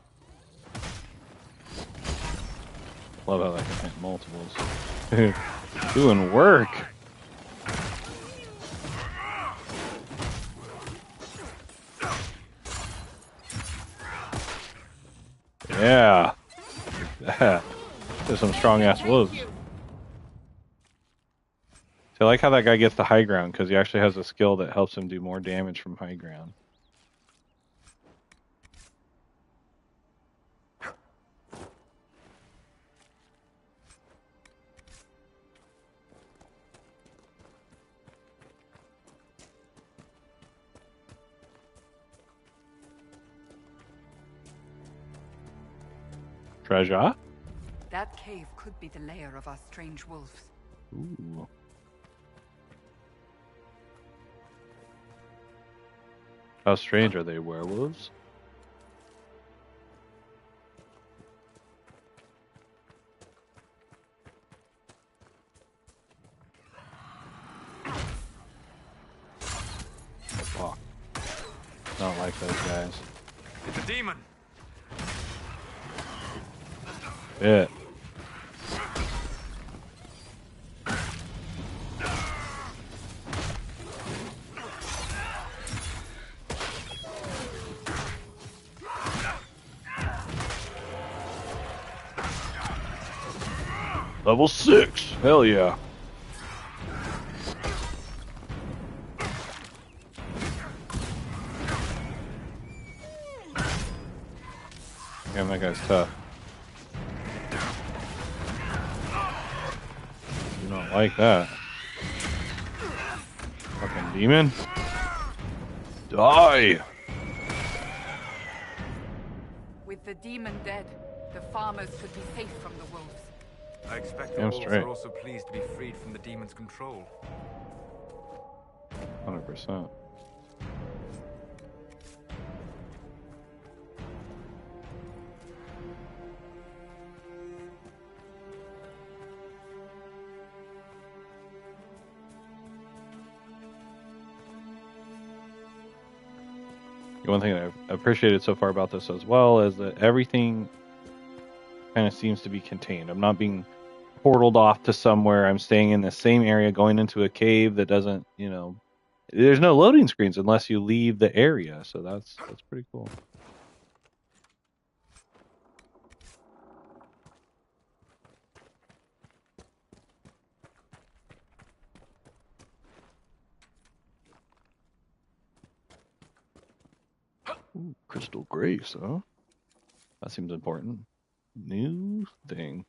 Love how that can hit multiples. Doing work. Yeah. There's some strong ass wolves. So I like how that guy gets the high ground because he actually has a skill that helps him do more damage from high ground. Treasure? That cave could be the lair of our strange wolves. Ooh. How strange are they, werewolves? Fuck. I don't like those guys. It's a demon. Yeah. Level 6! Hell yeah. Damn, that guy's tough. Do not like that. Fucking demon. Die! With the demon dead, the farmers could be safe from the wolves. I expect the Damn wolves straight. are also pleased to be freed from the demon's control. 100%. One thing that I've appreciated so far about this as well is that everything kind of seems to be contained. I'm not being portaled off to somewhere. I'm staying in the same area, going into a cave that doesn't, there's no loading screens unless you leave the area. So that's pretty cool. Ooh, crystal grace, huh? That seems important. New thing.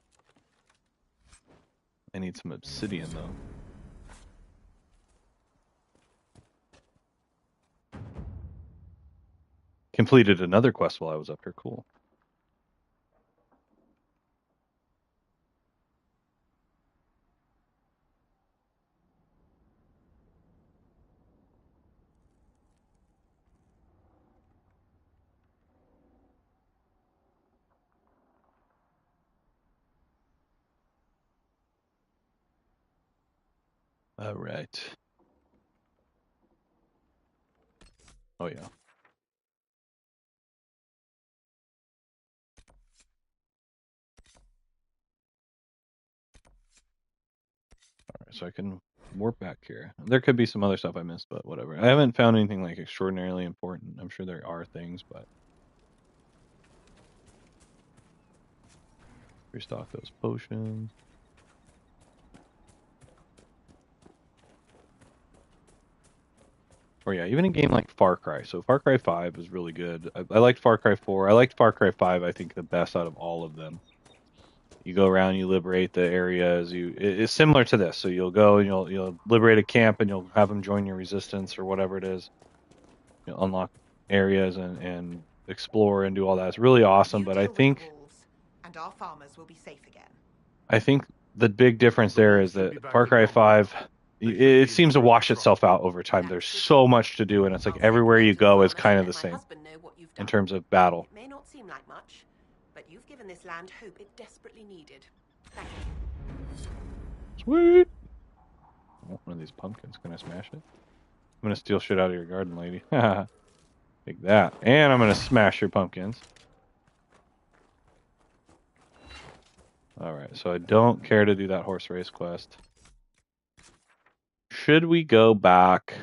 I need some obsidian though. Completed another quest while I was up here. Cool. All right. Oh yeah. Alright, so I can warp back here. There could be some other stuff I missed, but whatever. I haven't found anything like extraordinarily important. I'm sure there are things, but restock those potions. Or yeah, even a game like Far Cry. So Far Cry 5 is really good. I liked Far Cry 4. I liked Far Cry 5, I think, the best out of all of them. You go around, you liberate the areas. It's similar to this. So you'll go and you'll liberate a camp and you'll have them join your resistance or whatever it is. You'll unlock areas and explore and do all that. It's really awesome. But I think and our farmers will be safe again. I think the big difference there is that Far Cry 5, it seems to wash itself out over time. There's so much to do, and it's like everywhere you go is kind of the same in terms of battle. It may not seem like much, but you've given this land hope it desperately needed. Thank you. Sweet. I want one of these pumpkins. Can I smash it? I'm gonna steal shit out of your garden, lady. Take that. And I'm gonna smash your pumpkins. Alright, so I don't care to do that horse race quest. Should we go back?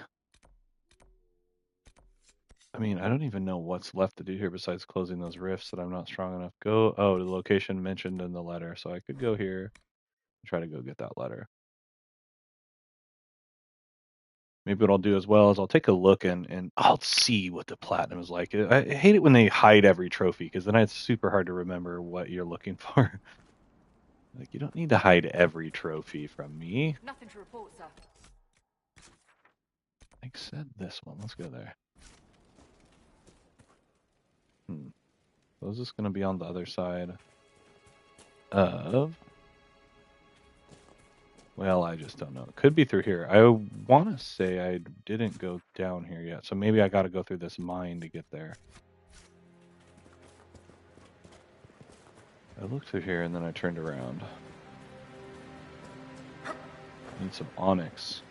I mean, I don't even know what's left to do here besides closing those rifts that I'm not strong enough. Go, oh, the location mentioned in the letter. So I could go here and try to go get that letter. Maybe what I'll do as well is I'll take a look and I'll see what the platinum is like. I hate it when they hide every trophy because then it's super hard to remember what you're looking for. Like, you don't need to hide every trophy from me. Nothing to report, sir. I said this one. Let's go there. So is this going to be on the other side? of... Well, I just don't know. It could be through here. I want to say I didn't go down here yet, so maybe I got to go through this mine to get there. I looked through here and then I turned around. Need some onyx.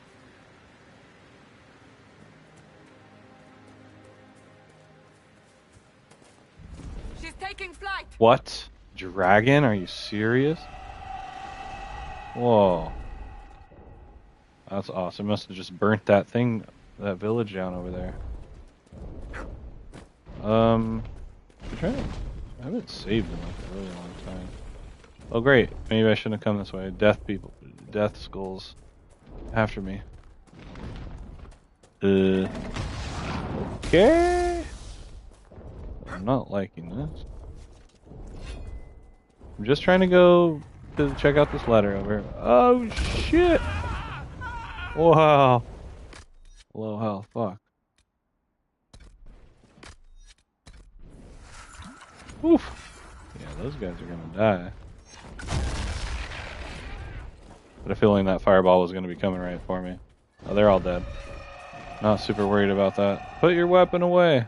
She's taking flight. What? Dragon? Are you serious? Whoa. That's awesome. Must have just burnt that thing, that village down over there. I'm trying to... I haven't saved in like a really long time. Oh great, maybe I shouldn't have come this way. Death people, death skulls after me. Okay. I'm not liking this. I'm just trying to go to check out this ladder over. Oh shit! Wow. Low health, fuck. Oof. Yeah, those guys are gonna die. But a feeling that fireball was gonna be coming right for me. Oh, they're all dead. Not super worried about that. Put your weapon away.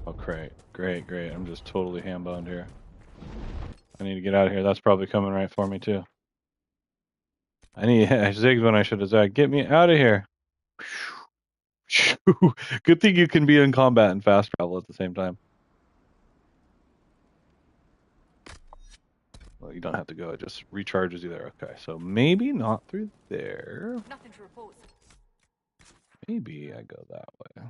Oh, great, great, great. I'm just totally ham-boned here. I need to get out of here. That's probably coming right for me, too. I zigged when I should have zagged. Get me out of here. Good thing you can be in combat and fast travel at the same time. Well, you don't have to go. It just recharges you there. Okay, so maybe not through there. Nothing to report. Maybe I go that way.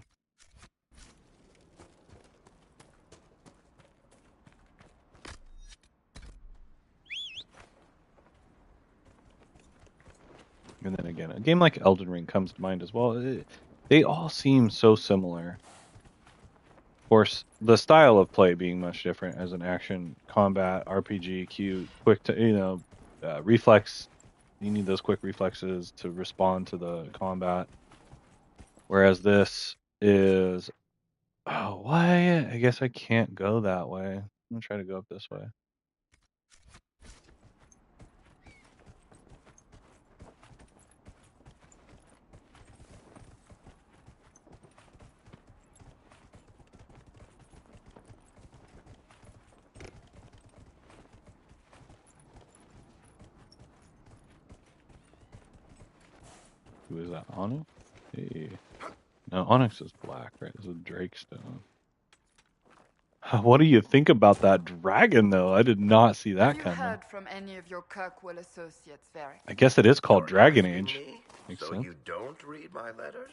And then again, a game like Elden Ring comes to mind as well. They all seem so similar. Of course, the style of play being much different as an action, combat, RPG, quick, reflex. You need those quick reflexes to respond to the combat. Whereas this is, oh, why? I guess I can't go that way. I'm gonna try to go up this way. Who is that? Onyx? Hey. No, Onyx is black, right? This is Drakestone. What do you think about that dragon, though? I did not see that Have you coming. heard from any of your Kirkwall associates, Varric? I guess it is called You're Dragon asking Age. me? Makes So sense. you don't read my letters?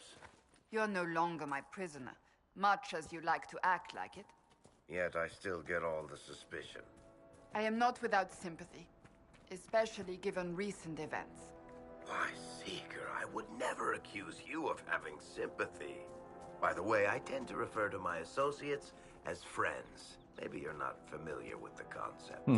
You're no longer my prisoner, much as you like to act like it. Yet I still get all the suspicion. I am not without sympathy, especially given recent events. Why, Seeker, I would never accuse you of having sympathy. By the way, I tend to refer to my associates as friends. Maybe you're not familiar with the concept.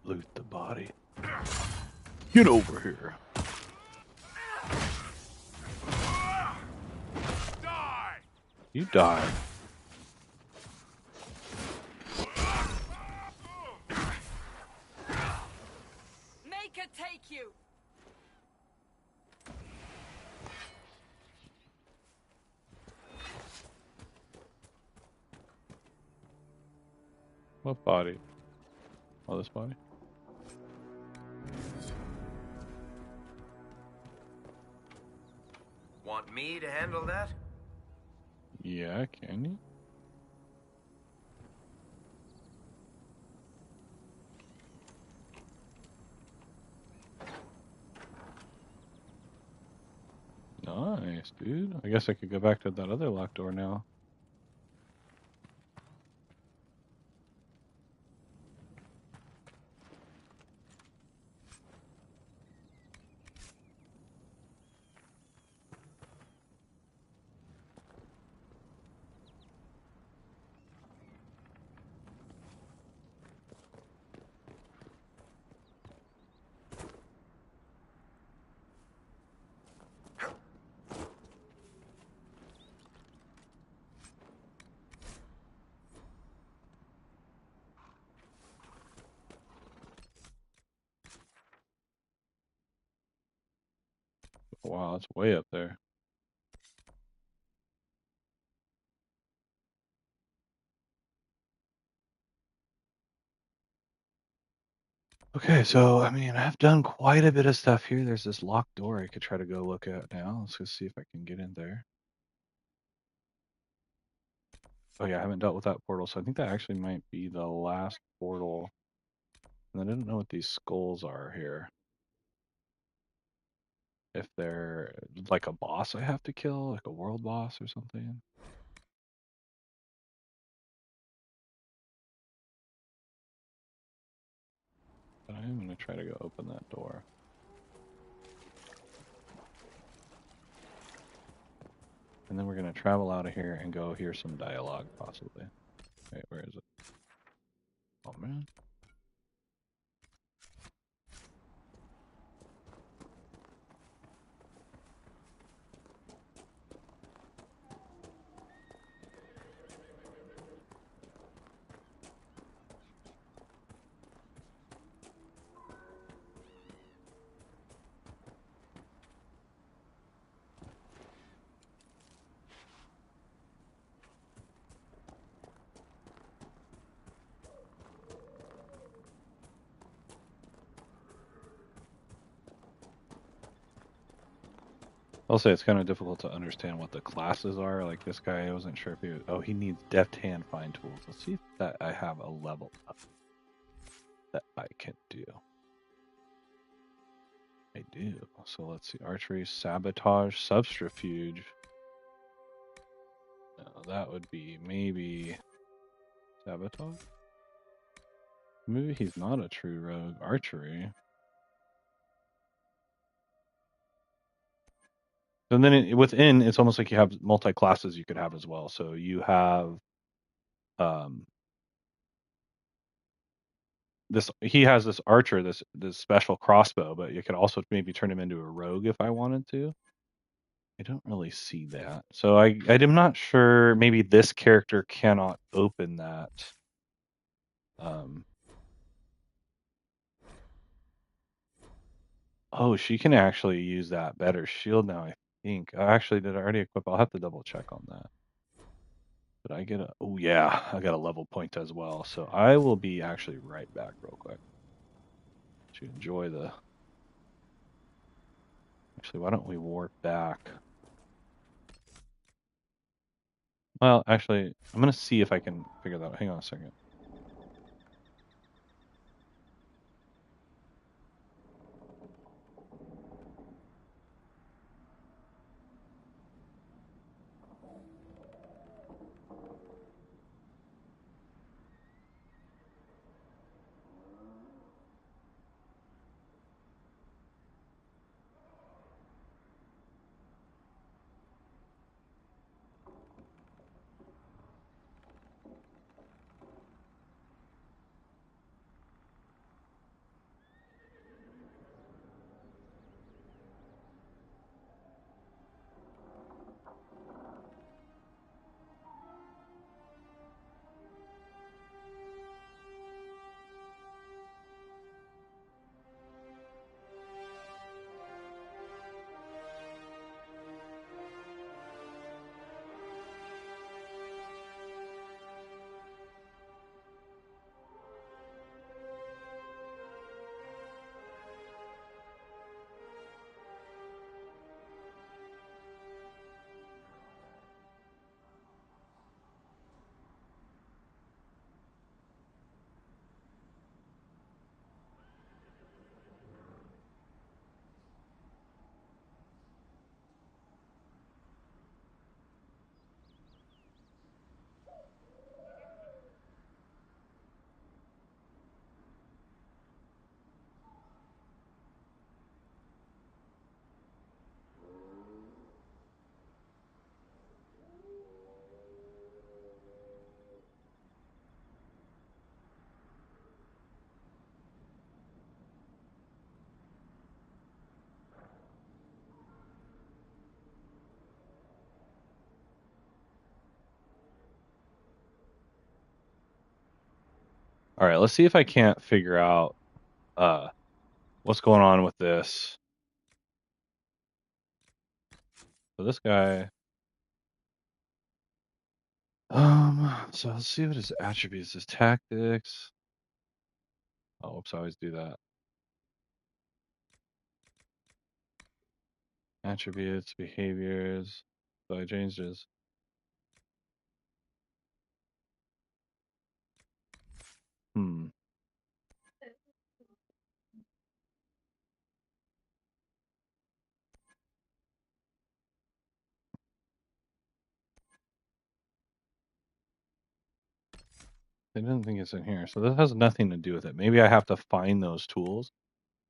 Loot the body. Get over here. Die! You die. Make it take you! What body? Oh, this body? Want me to handle that? Yeah, can you? Nice, dude. I guess I could go back to that other locked door now. wow, it's way up there. Okay, so I mean, I've done quite a bit of stuff here. There's this locked door I could try to go look at now. Let's go see if I can get in there. Oh yeah, I haven't dealt with that portal, so I think that actually might be the last portal. And I didn't know what these skulls are here. If they're like a boss I have to kill, like a world boss or something. But I am going to try to go open that door. And then we're going to travel out of here and go hear some dialogue, possibly. Wait, where is it? Oh, man. I'll say it's kind of difficult to understand what the classes are. Like this guy, I wasn't sure if he was, oh, he needs deft hand find tools. Let's see if that I have a level up that I can do. I do. So let's see. Archery, sabotage, subterfuge. No, that would be maybe sabotage. Maybe he's not a true rogue. Archery. And then within, it's almost like you have multi classes you could have as well. So you have this. He has this archer, this special crossbow, but you could also maybe turn him into a rogue if I wanted to. I don't really see that. So I'm not sure. Maybe this character cannot open that. Oh, she can actually use that better shield now, I think. Actually, did I already equip? I'll have to double check on that. Did I get a... Oh, yeah. I got a level point as well. So I will be actually right back real quick to enjoy the... Actually, why don't we warp back? Well, actually, I'm going to see if I can figure that out. Hang on a second. All right, let's see if I can't figure out what's going on with this. So this guy. So let's see what his attributes, his tactics. Oh, whoops, I always do that. Attributes, behaviors. So I changed his. I didn't think it's in here. So this has nothing to do with it. Maybe I have to find those tools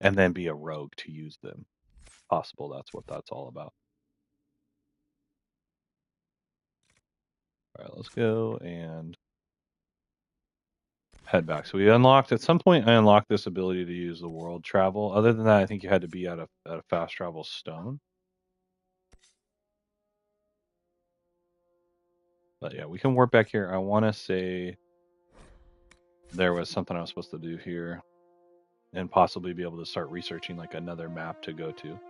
and then be a rogue to use them. Possible that's what that's all about. All right, let's go and head back. So we unlocked, at some point I unlocked this ability to use the world travel. Other than that, I think you had to be at a fast travel stone. But yeah, we can warp back here. I want to say there was something I was supposed to do here and possibly be able to start researching like another map to go to.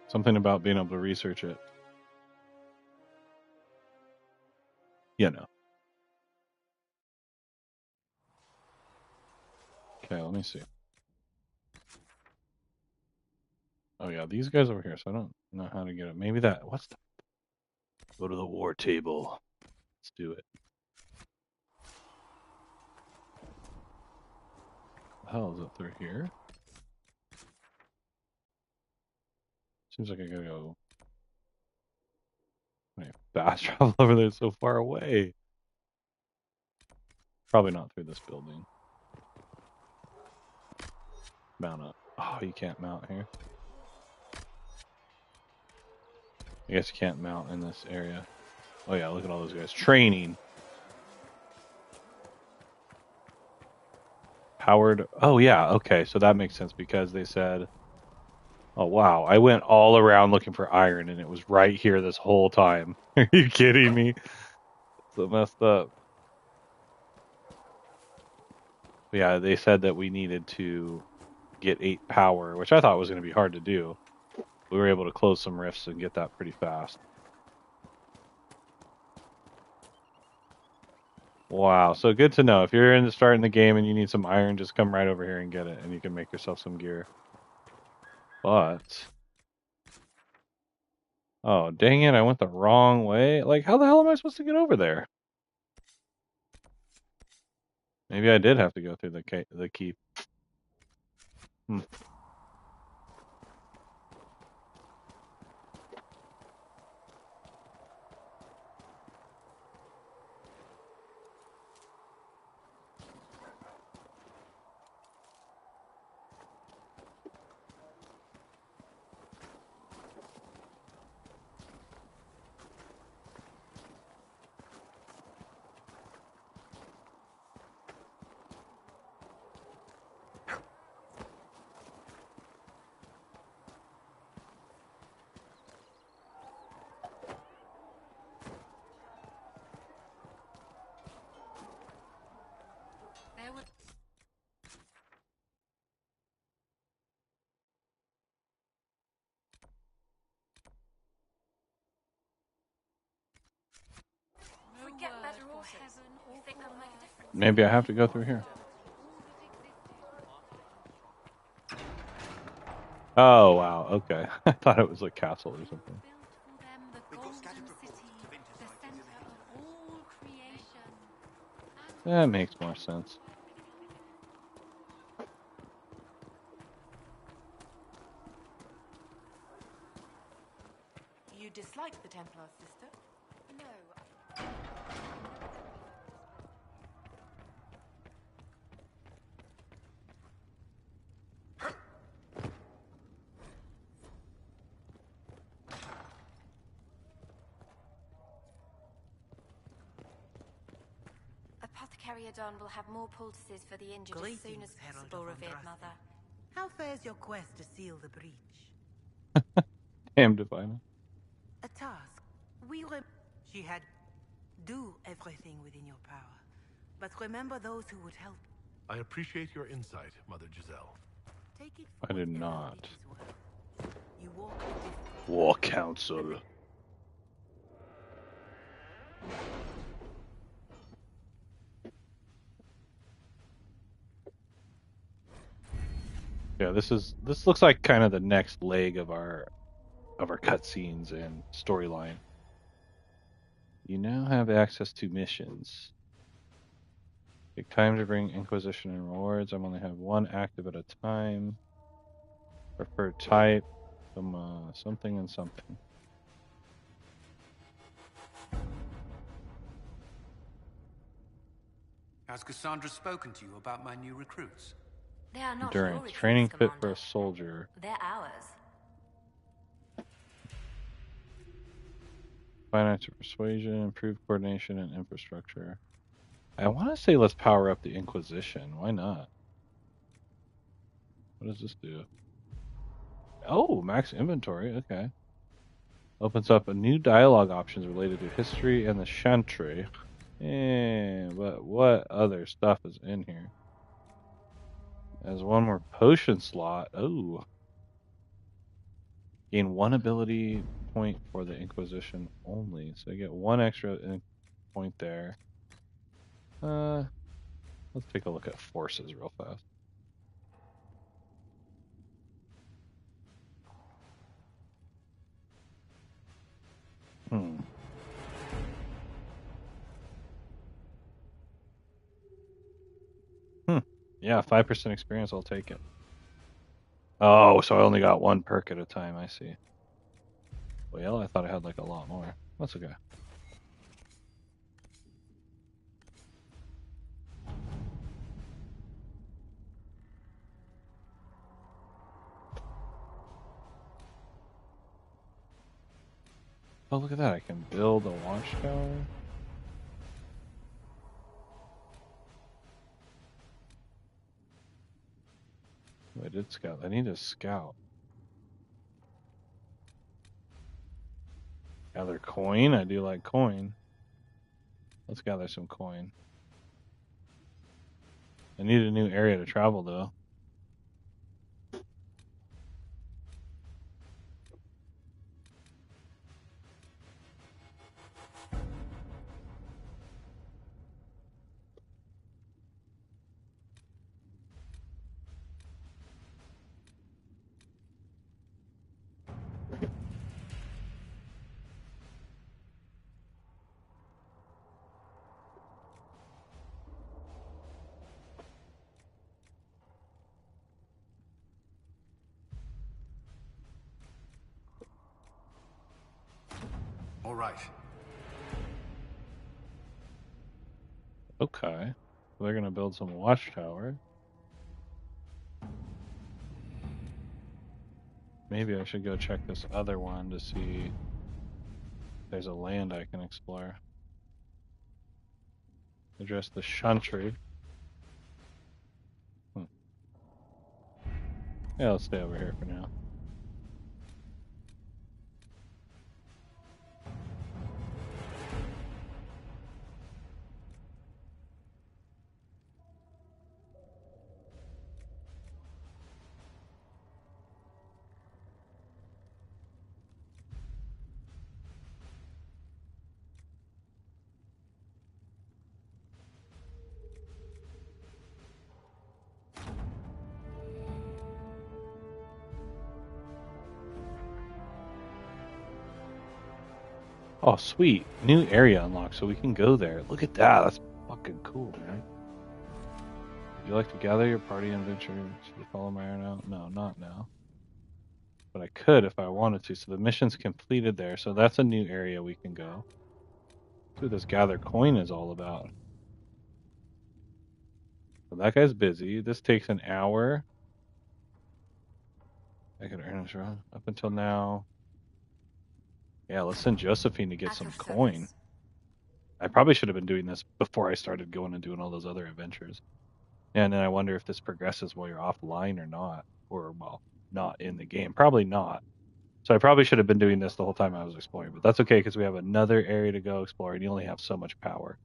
Something about being able to research it. You know. Okay, let me see. Oh yeah, these guys over here, so I don't know how to get it. Maybe that, what's the, go to the war table. Let's do it. The hell is it through here? Seems like I gotta go. Wait, fast travel over there, it's so far away. Probably not through this building. Mount up. Oh, you can't mount here. I guess you can't mount in this area. Oh yeah, look at all those guys. Training. Powered. Oh yeah, okay, so that makes sense because they said, oh wow, I went all around looking for iron and it was right here this whole time. Are you kidding me? So messed up. But yeah, they said that we needed to get 8 power, which I thought was going to be hard to do. We were able to close some rifts and get that pretty fast. Wow, so good to know. If you're in the starting the game and you need some iron, just come right over here and get it, and you can make yourself some gear. But oh dang it, I went the wrong way. Like, how the hell am I supposed to get over there? Maybe I did have to go through the keep. There were... We get better horses. You think that'll make a difference? Maybe I have to go through here. Oh wow, okay. I thought it was a castle or something. That makes more sense. You dislike the Templars, sister? No. Apothecary Adon will have more poultices for the injured as soon as possible, revered mother. How fares your quest to seal the breach? Damn divine. A task. She had do everything within your power. But remember those who would help. I appreciate your insight, Mother Giselle. Take it I for did whatever not. it is worth. You walk a different War Council. Yeah, this looks like kind of the next leg of our cutscenes and storyline. You now have access to missions. Take time to bring Inquisition and rewards. I'm only have one active at a time. Preferred type, something and something. Has Cassandra spoken to you about my new recruits? They are not Endurance. your recruits, Training fit for Commander. a soldier. They're ours. Finance and persuasion, improved coordination and infrastructure. I want to say let's power up the Inquisition. Why not? What does this do? Oh, max inventory. Okay. Opens up a new dialogue options related to history and the Chantry. But what other stuff is in here? There's one more potion slot. Oh. Gain one ability point for the Inquisition only. So you get one extra point there. Let's take a look at forces real fast. Yeah, 5% experience, I'll take it. Oh, so I only got one perk at a time, I see. Well, I thought I had like a lot more. That's okay. Oh, look at that. I can build a watchtower. Oh, I did scout. I need a scout. Gather coin. I do like coin. Let's gather some coin. I need a new area to travel, though. All right. Okay. They're going to build some watchtower. Maybe I should go check this other one to see if there's a land I can explore. Address the Chantry. Yeah, let's stay over here for now. Oh, sweet. New area unlocked, so we can go there. Look at that. That's fucking cool, man. Would you like to gather your party and venture to follow my now? No, not now. But I could if I wanted to. So the mission's completed there. So that's a new area we can go. That's what this gather coin is all about. So that guy's busy. This takes an hour. I could earn a run up until now. Yeah, let's send Josephine to get some coin. I probably should have been doing this before I started going and doing all those other adventures. And then I wonder if this progresses while you're offline or not. Or, well, not in the game. Probably not. So I probably should have been doing this the whole time I was exploring. But that's okay because we have another area to go explore and you only have so much power.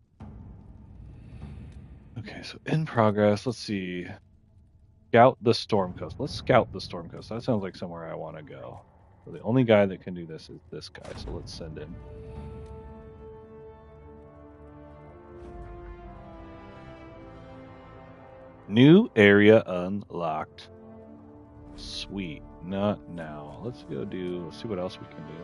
Okay, so in progress. Let's see. Scout the Storm Coast. Let's scout the Storm Coast. That sounds like somewhere I want to go. So the only guy that can do this is this guy. So let's send him. New area unlocked. Sweet. Not now. Let's see what else we can do.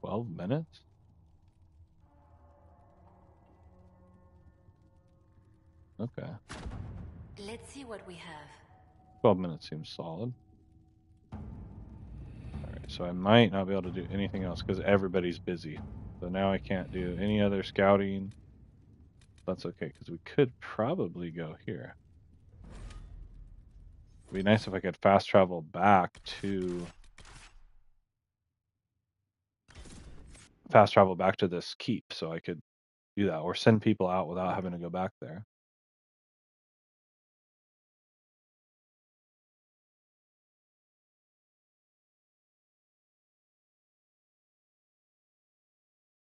$12 minutes? Okay. Let's see what we have. 12 minutes seems solid. Alright, so I might not be able to do anything else because everybody's busy. So now I can't do any other scouting. That's okay, because we could probably go here. It'd be nice if I could fast travel back to this keep so I could do that, or send people out without having to go back there.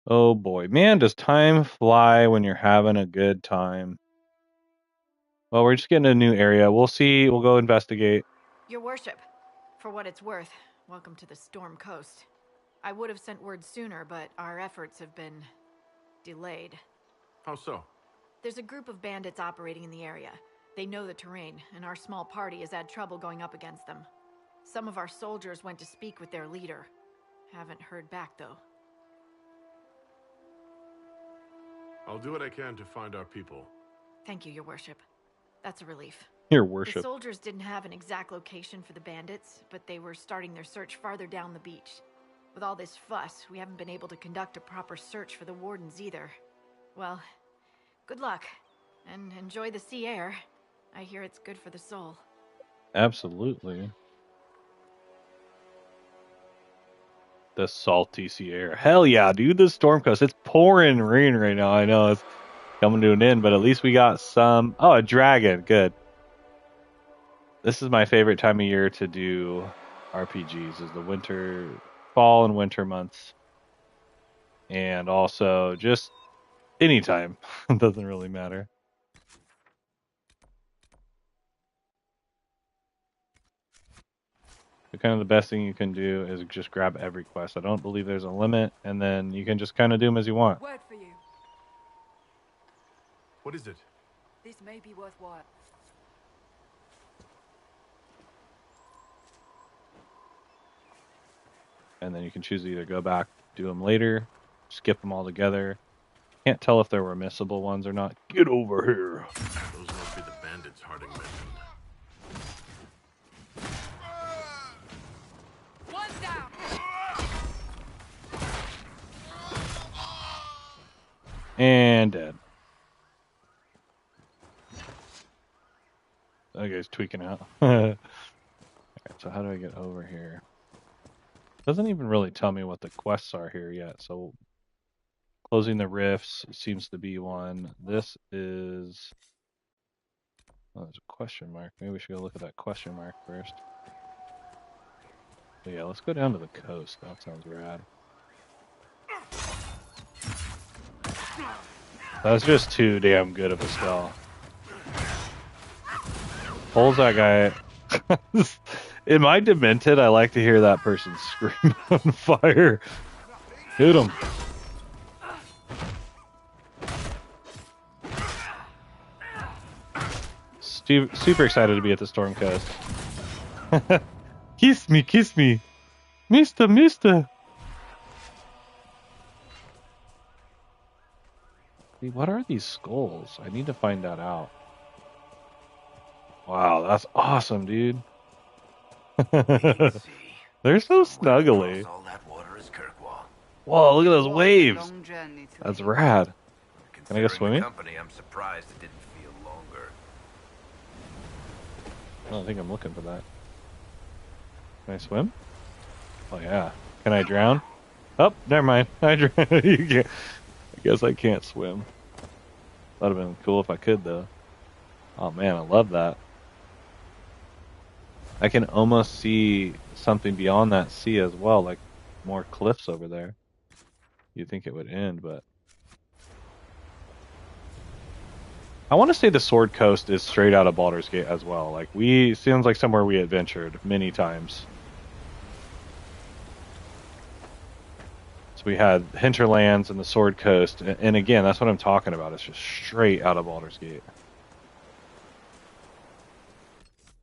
Oh boy, man, does time fly when you're having a good time. Well, we're just getting a new area. We'll see. We'll go investigate. Your worship, for what it's worth, welcome to the Storm Coast. I would have sent word sooner, but our efforts have been delayed. How so? There's a group of bandits operating in the area. They know the terrain, and our small party has had trouble going up against them. Some of our soldiers went to speak with their leader. Haven't heard back, though. I'll do what I can to find our people. Thank you, Your Worship. That's a relief. Your The worship. soldiers didn't have an exact location for the bandits, but they were starting their search farther down the beach. With all this fuss, we haven't been able to conduct a proper search for the wardens either. Well, good luck, and enjoy the sea air. I hear it's good for the soul. Absolutely. The salty sea air. Hell yeah, dude, the Storm Coast. It's pouring rain right now. I know it's coming to an end, but at least we got some. Oh, a dragon. Good. This is my favorite time of year to do RPGs, is the fall and winter months. And also just anytime. It doesn't really matter. So kind of the best thing you can do is just grab every quest. I don't believe there's a limit, and then you can just kind of do them as you want. Word for you. What is it? This may be worthwhile. And then you can choose to either go back, do them later, skip them all together. Can't tell if there were missable ones or not. Get over here. Those must be the bandits Harding mentioned. One down. And dead. That guy's tweaking out. Alright, so how do I get over here? Doesn't even really tell me what the quests are here yet. So closing the rifts seems to be one. This is... Oh, there's a question mark. Maybe we should go look at that question mark first. But yeah, let's go down to the coast. That sounds rad. That's just too damn good of a spell. Pulls that guy. Am I demented? I like to hear that person scream on fire. Shoot him. Super excited to be at the Storm Coast. Kiss me, kiss me. Mister. What are these skulls? I need to find that out. Wow, that's awesome, dude. They're so snuggly. All that water is Kirkwall. Whoa, look at those waves. That's rad. Can I go Considering swimming? the company, I'm surprised it didn't feel longer. I don't think I'm looking for that. Can I swim? Oh yeah. Can I drown? Oh, never mind. I drowned. You can't. I guess I can't swim. That'd have been cool if I could though. Oh man, I love that. I can almost see something beyond that sea as well, like more cliffs over there. You'd think it would end, but I want to say the Sword Coast is straight out of Baldur's Gate as well. Like seems like somewhere we adventured many times. So we had Hinterlands and the Sword Coast, and again, that's what I'm talking about. It's just straight out of Baldur's Gate.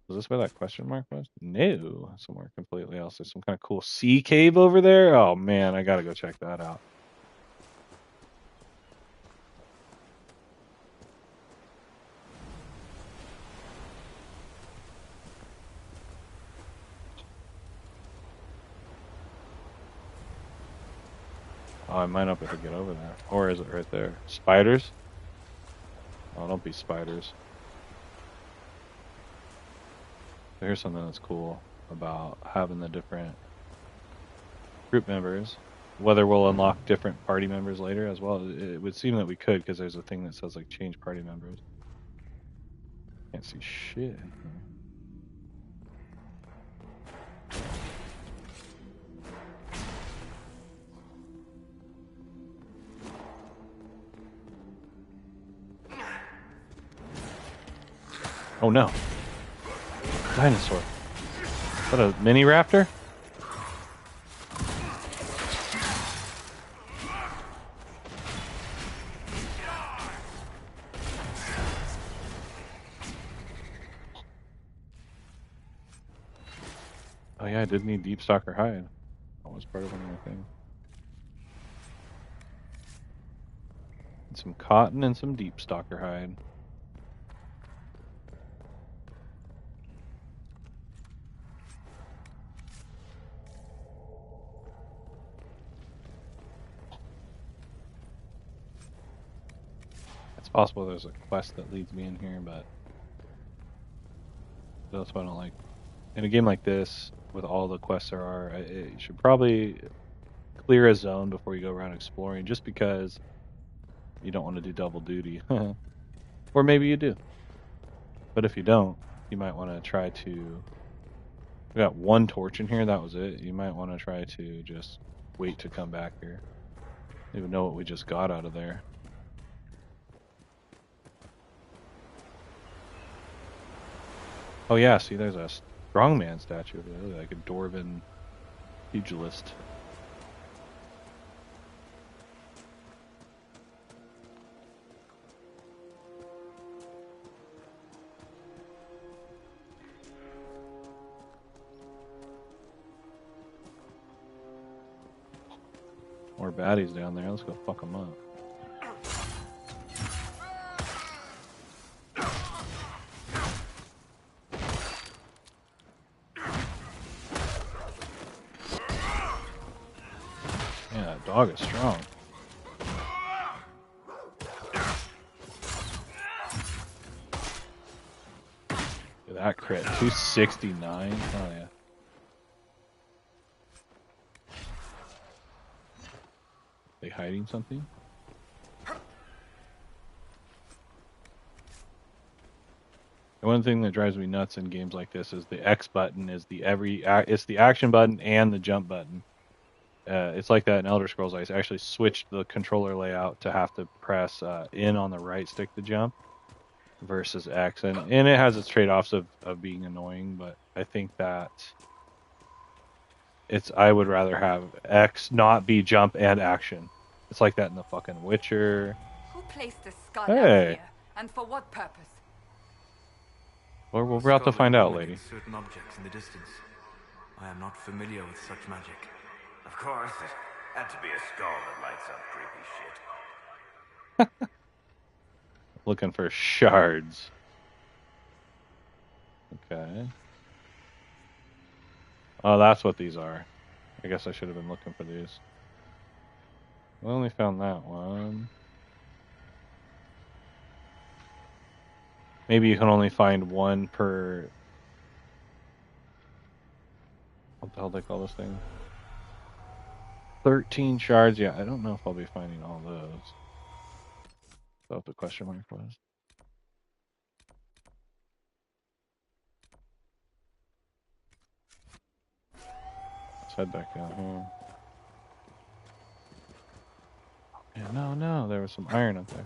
Was this where that question mark was? No, somewhere completely else. There's some kind of cool sea cave over there. Oh man, I gotta go check that out. Oh, I might not be able to get over there. Or is it right there? Spiders? Oh, don't be spiders. Here's something that's cool about having the different group members. Whether we'll unlock different party members later as well. It would seem that we could, because there's a thing that says like change party members. Can't see shit in here. Oh no. Dinosaur. Is that a mini raptor? Oh yeah, I did need deep stalker hide. That was part of one of my things. And some cotton and some deep stalker hide. It's possible there's a quest that leads me in here, but that's what I don't like. In a game like this, with all the quests there are, you should probably clear a zone before you go around exploring, just because you don't want to do double duty. Or maybe you do. But if you don't, you might want to try to... We got one torch in here, that was it. You might want to try to just wait to come back here. I don't even know what we just got out of there. Oh yeah, see, there's a strongman statue over there, like a dwarven pugilist. More baddies down there. Let's go fuck them up. Yeah, that dog is strong. Look at that crit. 269. Oh yeah. They hiding something? And one thing that drives me nuts in games like this is the X button is it's the action button and the jump button. It's like that in Elder Scrolls. I actually switched the controller layout to have to press in on the right stick to jump versus X, and it has its trade-offs of being annoying, but I think that I would rather have X not be jump and action. It's like that in the fucking Witcher. Who placed the skull out Hey. here, and for what purpose? Well, we're about to find out, lady. Certain objects in the distance. I am not familiar with such magic. Of course, it had to be a skull that lights up creepy shit. Looking for shards. Okay. Oh, that's what these are. I guess I should have been looking for these. We only found that one. Maybe you can only find one per... What the hell do they call this thing? 13 shards. Yeah, I don't know if I'll be finding all those. That's what the question mark was. head back down here. Yeah, no, there was some iron up there.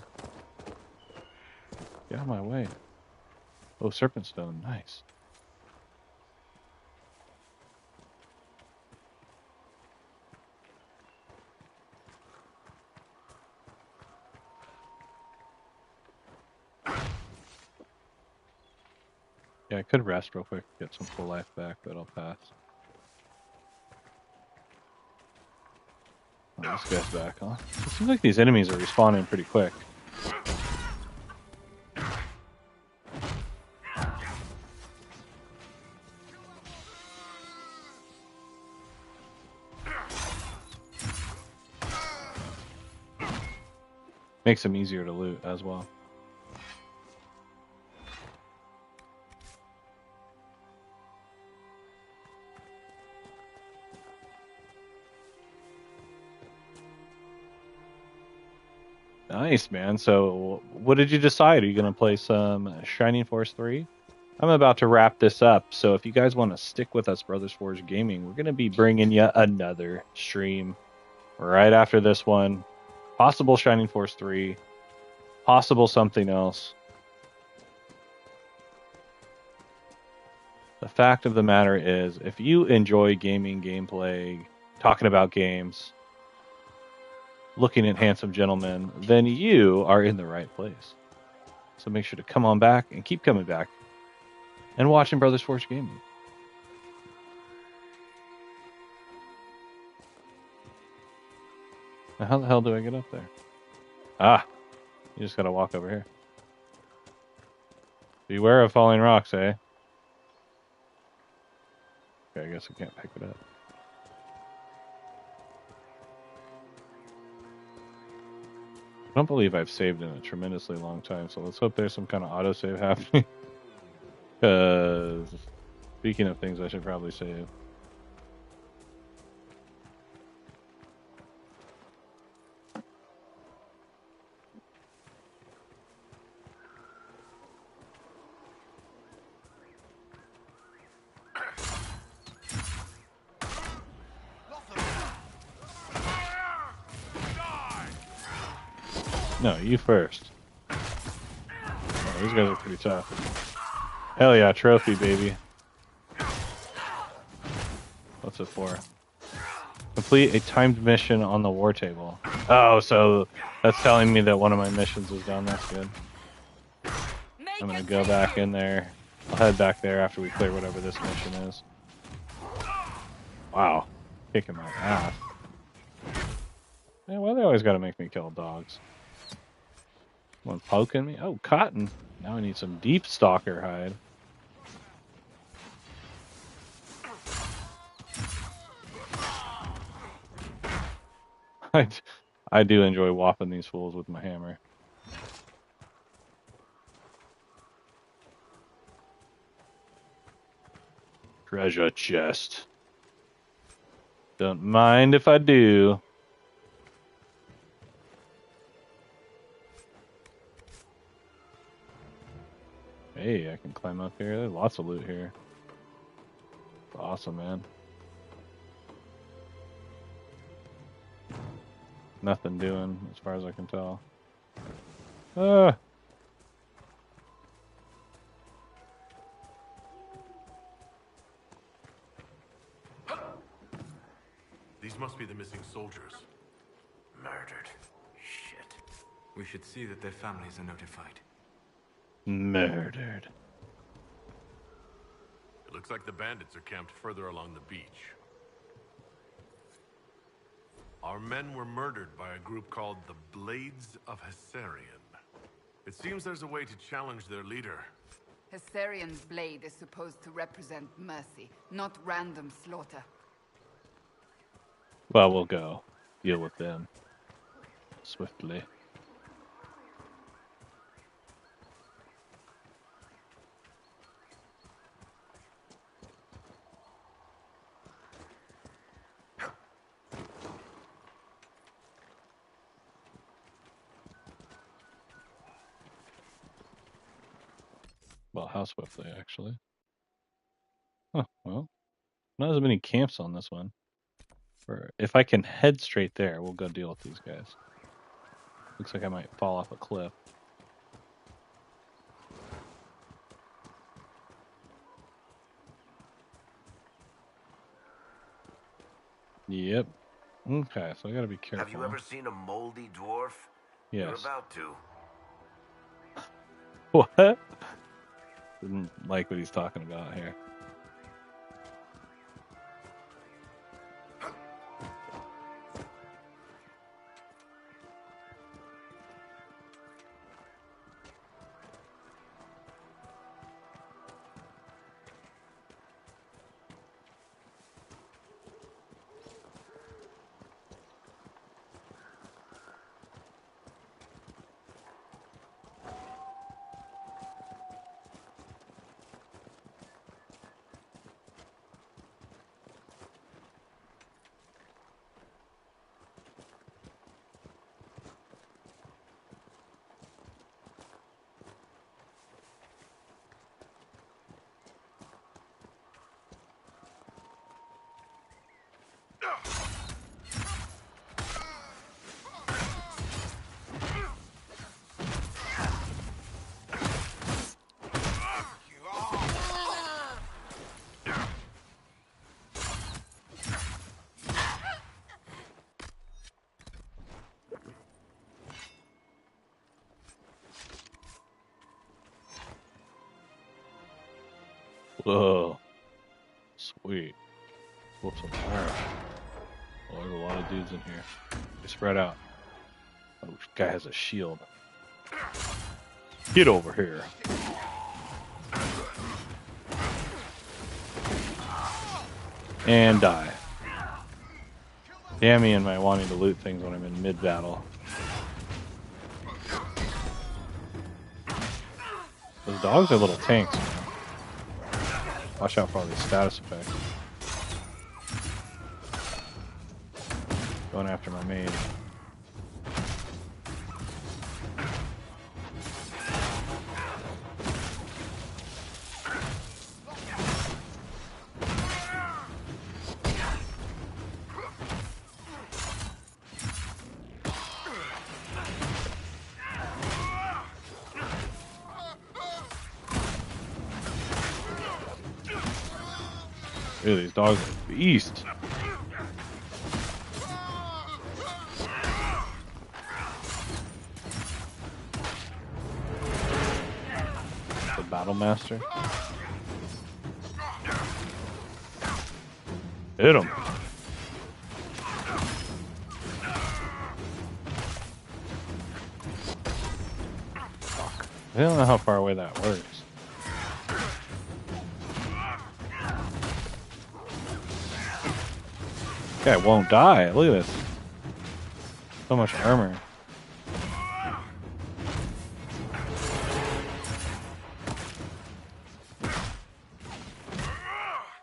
Get out of my way. Oh, serpent stone, nice. Yeah, I could rest real quick, get some full life back, but I'll pass. Oh, this guy's back, huh? It seems like these enemies are respawning pretty quick. Makes them easier to loot as well. Nice, man. So, what did you decide? Are you going to play some Shining Force 3? I'm about to wrap this up, so if you guys want to stick with us, Brothers Forge Gaming, we're going to be bringing you another stream right after this one. Possible Shining Force 3, possible something else. The fact of the matter is, if you enjoy gaming, gameplay, talking about games, looking at handsome gentlemen, then you are in the right place. So make sure to come on back and keep coming back and watching Brothers Forge Gaming. Now, how the hell do I get up there? Ah, you just gotta walk over here. Beware of falling rocks, eh? Okay, I guess I can't pick it up. I don't believe I've saved in a tremendously long time, so let's hope there's some kind of autosave happening. Because, speaking of things I should probably save. No, you first. Oh, these guys are pretty tough. Hell yeah, trophy, baby. What's it for? Complete a timed mission on the war table. Oh, so that's telling me that one of my missions is done. That's good. I'm gonna go back in there. I'll head back there after we clear whatever this mission is. Wow. Kicking my ass. Man, why they always gotta make me kill dogs? One poking me? Oh, cotton. Now I need some deep stalker hide. I do enjoy whopping these fools with my hammer. Treasure chest. Don't mind if I do. Hey, I can climb up here. There's lots of loot here. Awesome, man. Nothing doing, as far as I can tell. Ah! These must be the missing soldiers. Murdered. Shit. We should see that their families are notified. Murdered. It looks like the bandits are camped further along the beach. Our men were murdered by a group called the Blades of Hessarian. It seems there's a way to challenge their leader. Hessarian's blade is supposed to represent mercy, not random slaughter. Well, we'll go deal with them swiftly. Well, how swiftly, actually. Huh, well, not as many camps on this one. Or if I can head straight there, we'll go deal with these guys. Looks like I might fall off a cliff. Yep. Okay, so I gotta be careful. Have you ever seen a moldy dwarf? Yes. You're about to. What? Didn't like what he's talking about here. Whoa. Sweet. Whoop some fire. Oh, there's a lot of dudes in here. They spread out. Oh, this guy has a shield. Get over here. And die. Damn me and my wanting to loot things when I'm in mid-battle. Those dogs are little tanks, man. Watch out for all these status effects. Going after my maid. Ew, these dogs are beasts. The Battle Master. Hit him. Fuck. I don't know how far away that works. Guy won't die. Look at this. So much armor.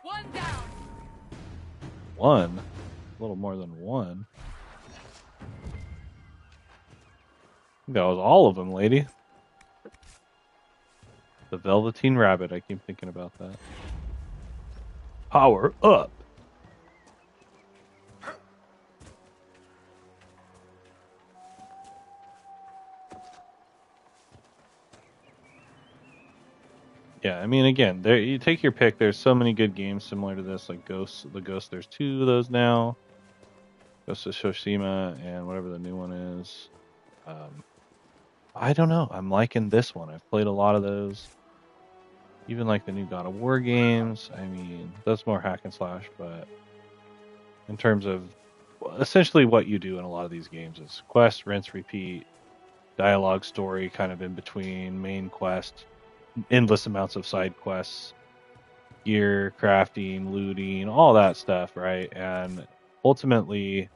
One down. One? A little more than one. That was all of them, lady. The Velveteen Rabbit. I keep thinking about that. Power up. Yeah, I mean, again, there you take your pick. There's so many good games similar to this, like Ghost. The Ghost. There's 2 of those now. Ghost of Tsushima and whatever the new one is. I don't know. I'm liking this one. I've played a lot of those. Even like the new God of War games. I mean, that's more hack and slash, but in terms of essentially what you do in a lot of these games is quest, rinse, repeat, dialogue, story, kind of in between, main quest, endless amounts of side quests, gear, crafting, looting, all that stuff, right? And ultimately,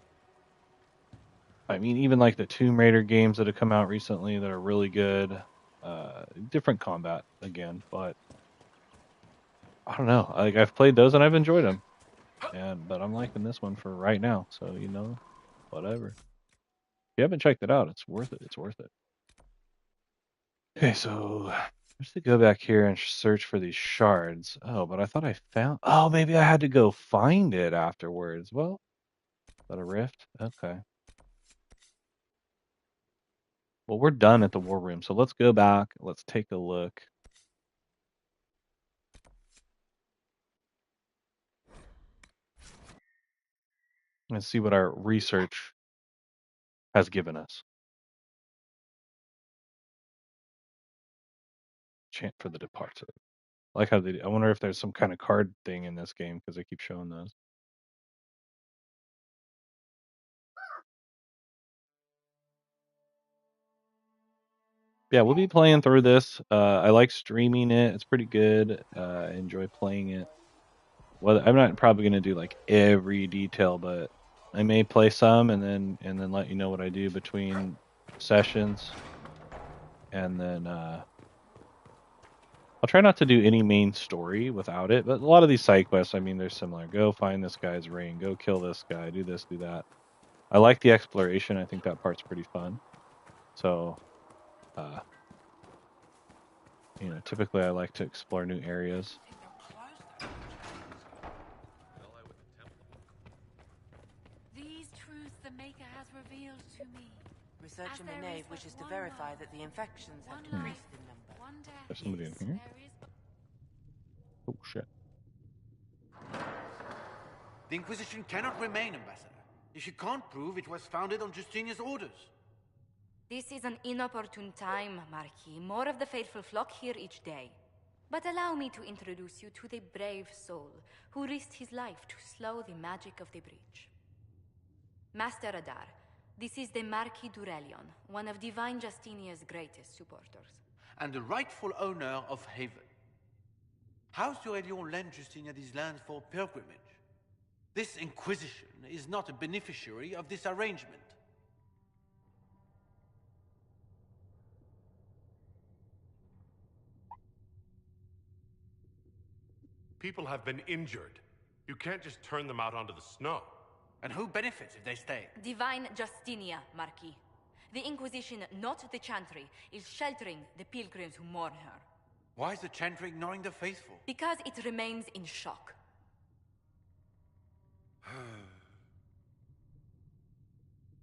I mean, even like the Tomb Raider games that have come out recently that are really good, different combat again, but I don't know. Like I've played those and I've enjoyed them, but I'm liking this one for right now. So whatever. If you haven't checked it out, it's worth it. It's worth it. Okay, so let's go back here and search for these shards. Oh, but I thought I found. Oh, maybe I had to go find it afterwards. Well, that a rift? Okay. Well, we're done at the war room, so let's go back. Let's take a look. And see what our research has given us. Chant for the departed. I like how they. I wonder if there's some kind of card thing in this game because they keep showing those. Yeah, we'll be playing through this. I like streaming it. It's pretty good. I enjoy playing it. Well, I'm not probably gonna do like every detail, but I may play some and then let you know what I do between sessions. And then I'll try not to do any main story without it, but a lot of these side quests, I mean, they're similar. Go find this guy's ring, go kill this guy, do this, do that. I like the exploration. I think that part's pretty fun. So, typically I like to explore new areas. These truths the Maker has revealed to me. Researcher Minave wishes to verify that the infections have decreased in number. There's somebody in here. Oh, shit. The Inquisition cannot remain, Ambassador, if you can't prove it was founded on Justinian's orders. This is an inopportune time, Marquis. More of the faithful flock here each day. But allow me to introduce you to the brave soul who risked his life to slow the magic of the breach. Master Adar, this is the Marquis d'Aurelion, one of Divine Justinia's greatest supporters. And the rightful owner of Haven. House d'Aurelion lent Justinia these lands for pilgrimage. This Inquisition is not a beneficiary of this arrangement. People have been injured. You can't just turn them out onto the snow. And who benefits if they stay? Divine Justinia, Marquis. The Inquisition, not the Chantry, is sheltering the pilgrims who mourn her. Why is the Chantry ignoring the faithful? Because it remains in shock.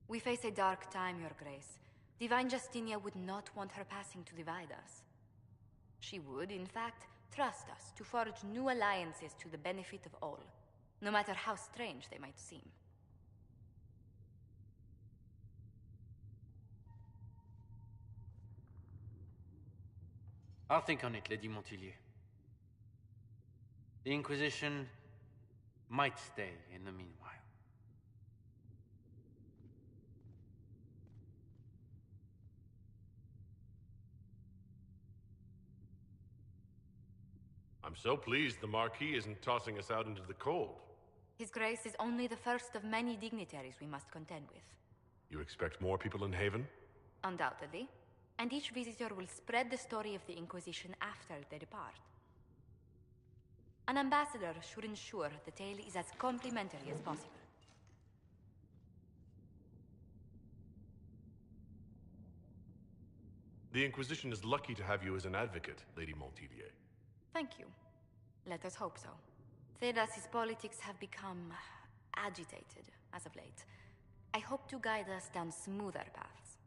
We face a dark time, Your Grace. Divine Justinia would not want her passing to divide us. She would, in fact, trust us to forge new alliances to the benefit of all, no matter how strange they might seem. I'll think on it, Lady Montillier. The Inquisition might stay in the meanwhile. I'm so pleased the Marquis isn't tossing us out into the cold. His Grace is only the first of many dignitaries we must contend with. You expect more people in Haven? Undoubtedly. And each visitor will spread the story of the Inquisition after they depart. An ambassador should ensure the tale is as complimentary as possible. The Inquisition is lucky to have you as an advocate, Lady Montillier. Thank you. Let us hope so. Thedas's politics have become agitated as of late. I hope to guide us down smoother paths.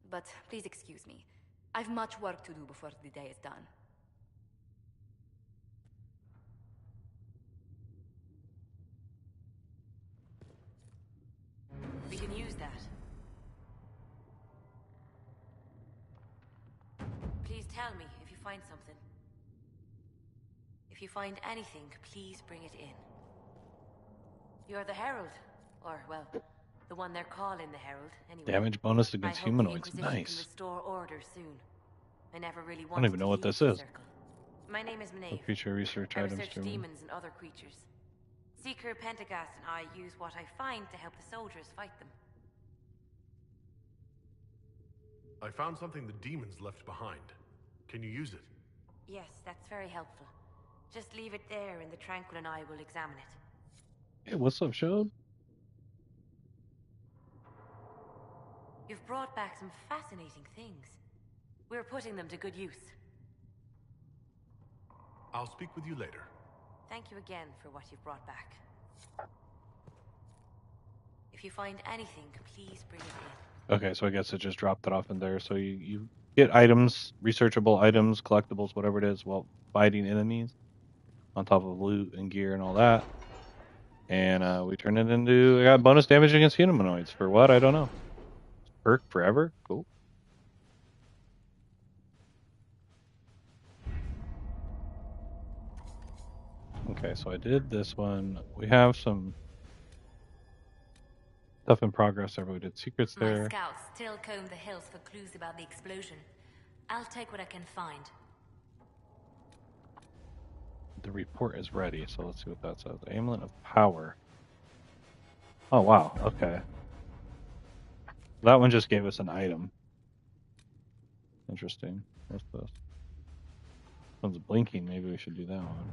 But please excuse me. I've much work to do before the day is done. We can use that. Please tell me if you find something. If you find anything, please bring it in. You're the Herald. Or, well, the one they're calling the Herald, anyway. Damage bonus against I hope humanoids. the Inquisition Nice. can restore order soon. I never really I wanted don't even know to what leave this the is. circle. My name is Minave. Creature research I items. research demons and other creatures. Seeker, Pentagast, and I use what I find to help the soldiers fight them. I found something the demons left behind. Can you use it? Yes, that's very helpful. Just leave it there and the Tranquil and I will examine it. Hey, what's up, Shode? You've brought back some fascinating things. We're putting them to good use. I'll speak with you later. Thank you again for what you've brought back. If If you find anything, please bring it in. Okay, so I guess it just dropped it off in there. So you get items, researchable items, collectibles, whatever it is, while fighting enemies, on top of loot and gear and all that. And we turn it into, I got bonus damage against humanoids. For what? I don't know. Perk forever? Cool. Okay, so I did this one. We have some stuff in progress there. We did secrets My there. scouts still comb the hills for clues about the explosion. I'll take what I can find. The report is ready, so let's see what that says. Amulet of Power. Oh, wow. Okay. That one just gave us an item. Interesting. What's this? One's blinking. Maybe we should do that one.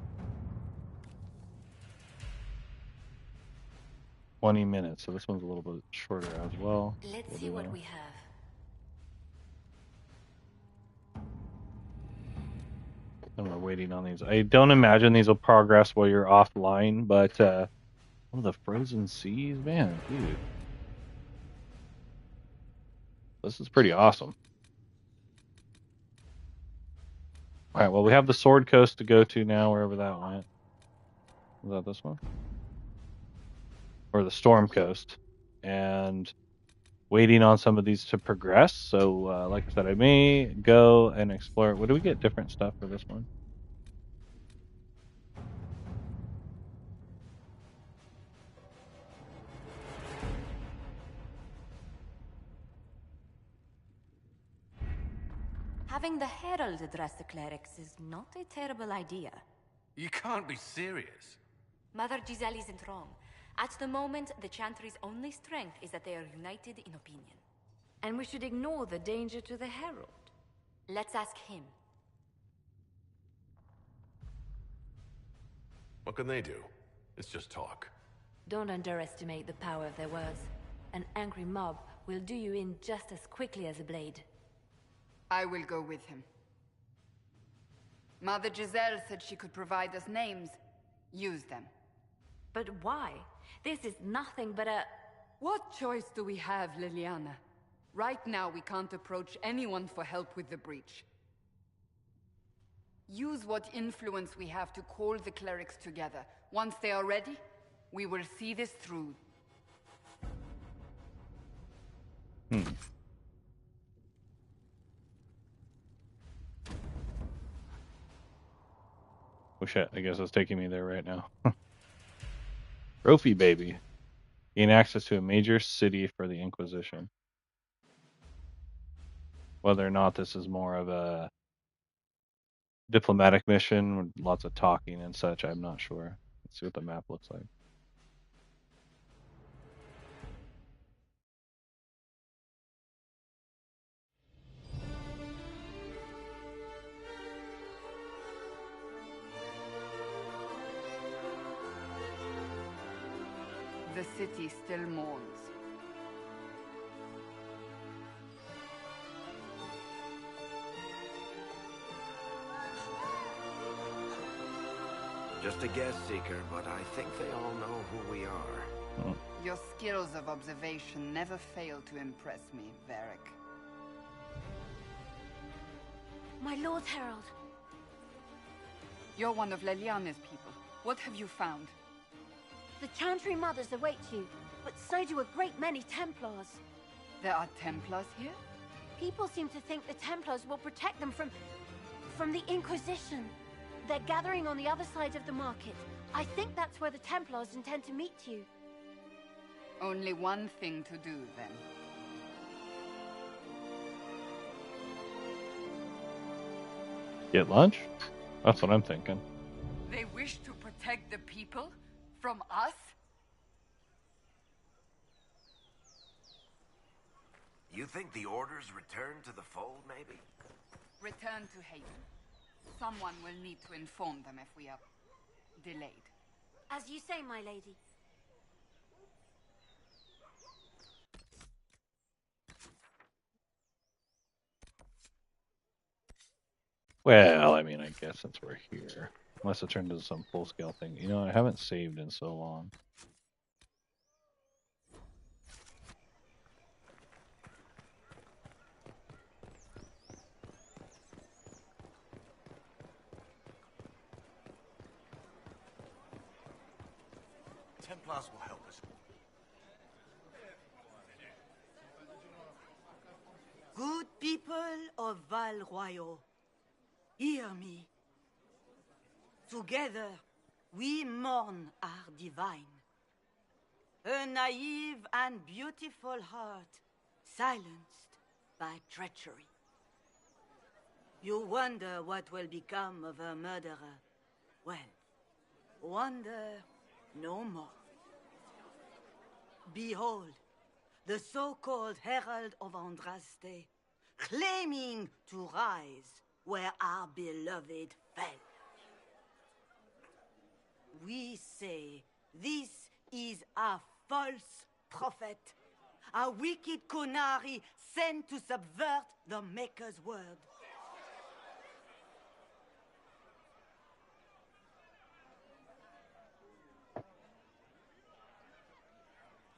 20 minutes, so this one's a little bit shorter as well. Let's see what we have. And we're waiting on these. I don't imagine these will progress while you're offline, but oh, the frozen seas, man, dude. This is pretty awesome. All right, well, we have the Sword Coast to go to now, wherever that went. Is that this one? Or the Storm Coast. And waiting on some of these to progress. So, like I said, I may go and explore. What do we get different stuff for this one? Having the Herald address the clerics is not a terrible idea. You can't be serious. Mother Giselle isn't wrong. At the moment, the Chantry's only strength is that they are united in opinion. And we should ignore the danger to the Herald. Let's ask him. What can they do? It's just talk. Don't underestimate the power of their words. An angry mob will do you in just as quickly as a blade. I will go with him. Mother Giselle said she could provide us names. Use them. But why? This is nothing but a... What choice do we have, Liliana? Right now, we can't approach anyone for help with the breach. Use what influence we have to call the clerics together. Once they are ready, we will see this through. Oh shit, I guess it's taking me there right now. Trophy baby. Gain access to a major city for the Inquisition. Whether or not this is more of a diplomatic mission with lots of talking and such, I'm not sure. Let's see what the map looks like. The city still mourns. Just a guess, Seeker, but I think they all know who we are. Your skills of observation never fail to impress me, Varric. My Lord Herald. You're one of Leliana's people. What have you found? The Chantry Mothers await you, but so do a great many Templars. There are Templars here? People seem to think the Templars will protect them from the Inquisition. They're gathering on the other side of the market. I think that's where the Templars intend to meet you. Only one thing to do, then. Get lunch? That's what I'm thinking. They wish to protect the people? From us? You think the Order's return to the fold, maybe? Return to Haven. Someone will need to inform them if we are delayed. As you say, my lady. Well, I mean, I guess since we're here. Unless it turned into some full-scale thing. You know, I haven't saved in so long. Templars will help us. Good people of Val Royal, hear me. Together, we mourn our divine. Her naive and beautiful heart, silenced by treachery. You wonder what will become of her murderer. Well, wonder no more. Behold, the so-called Herald of Andraste, claiming to rise where our beloved fell. We say this is a false prophet, a wicked Konari sent to subvert the Maker's word.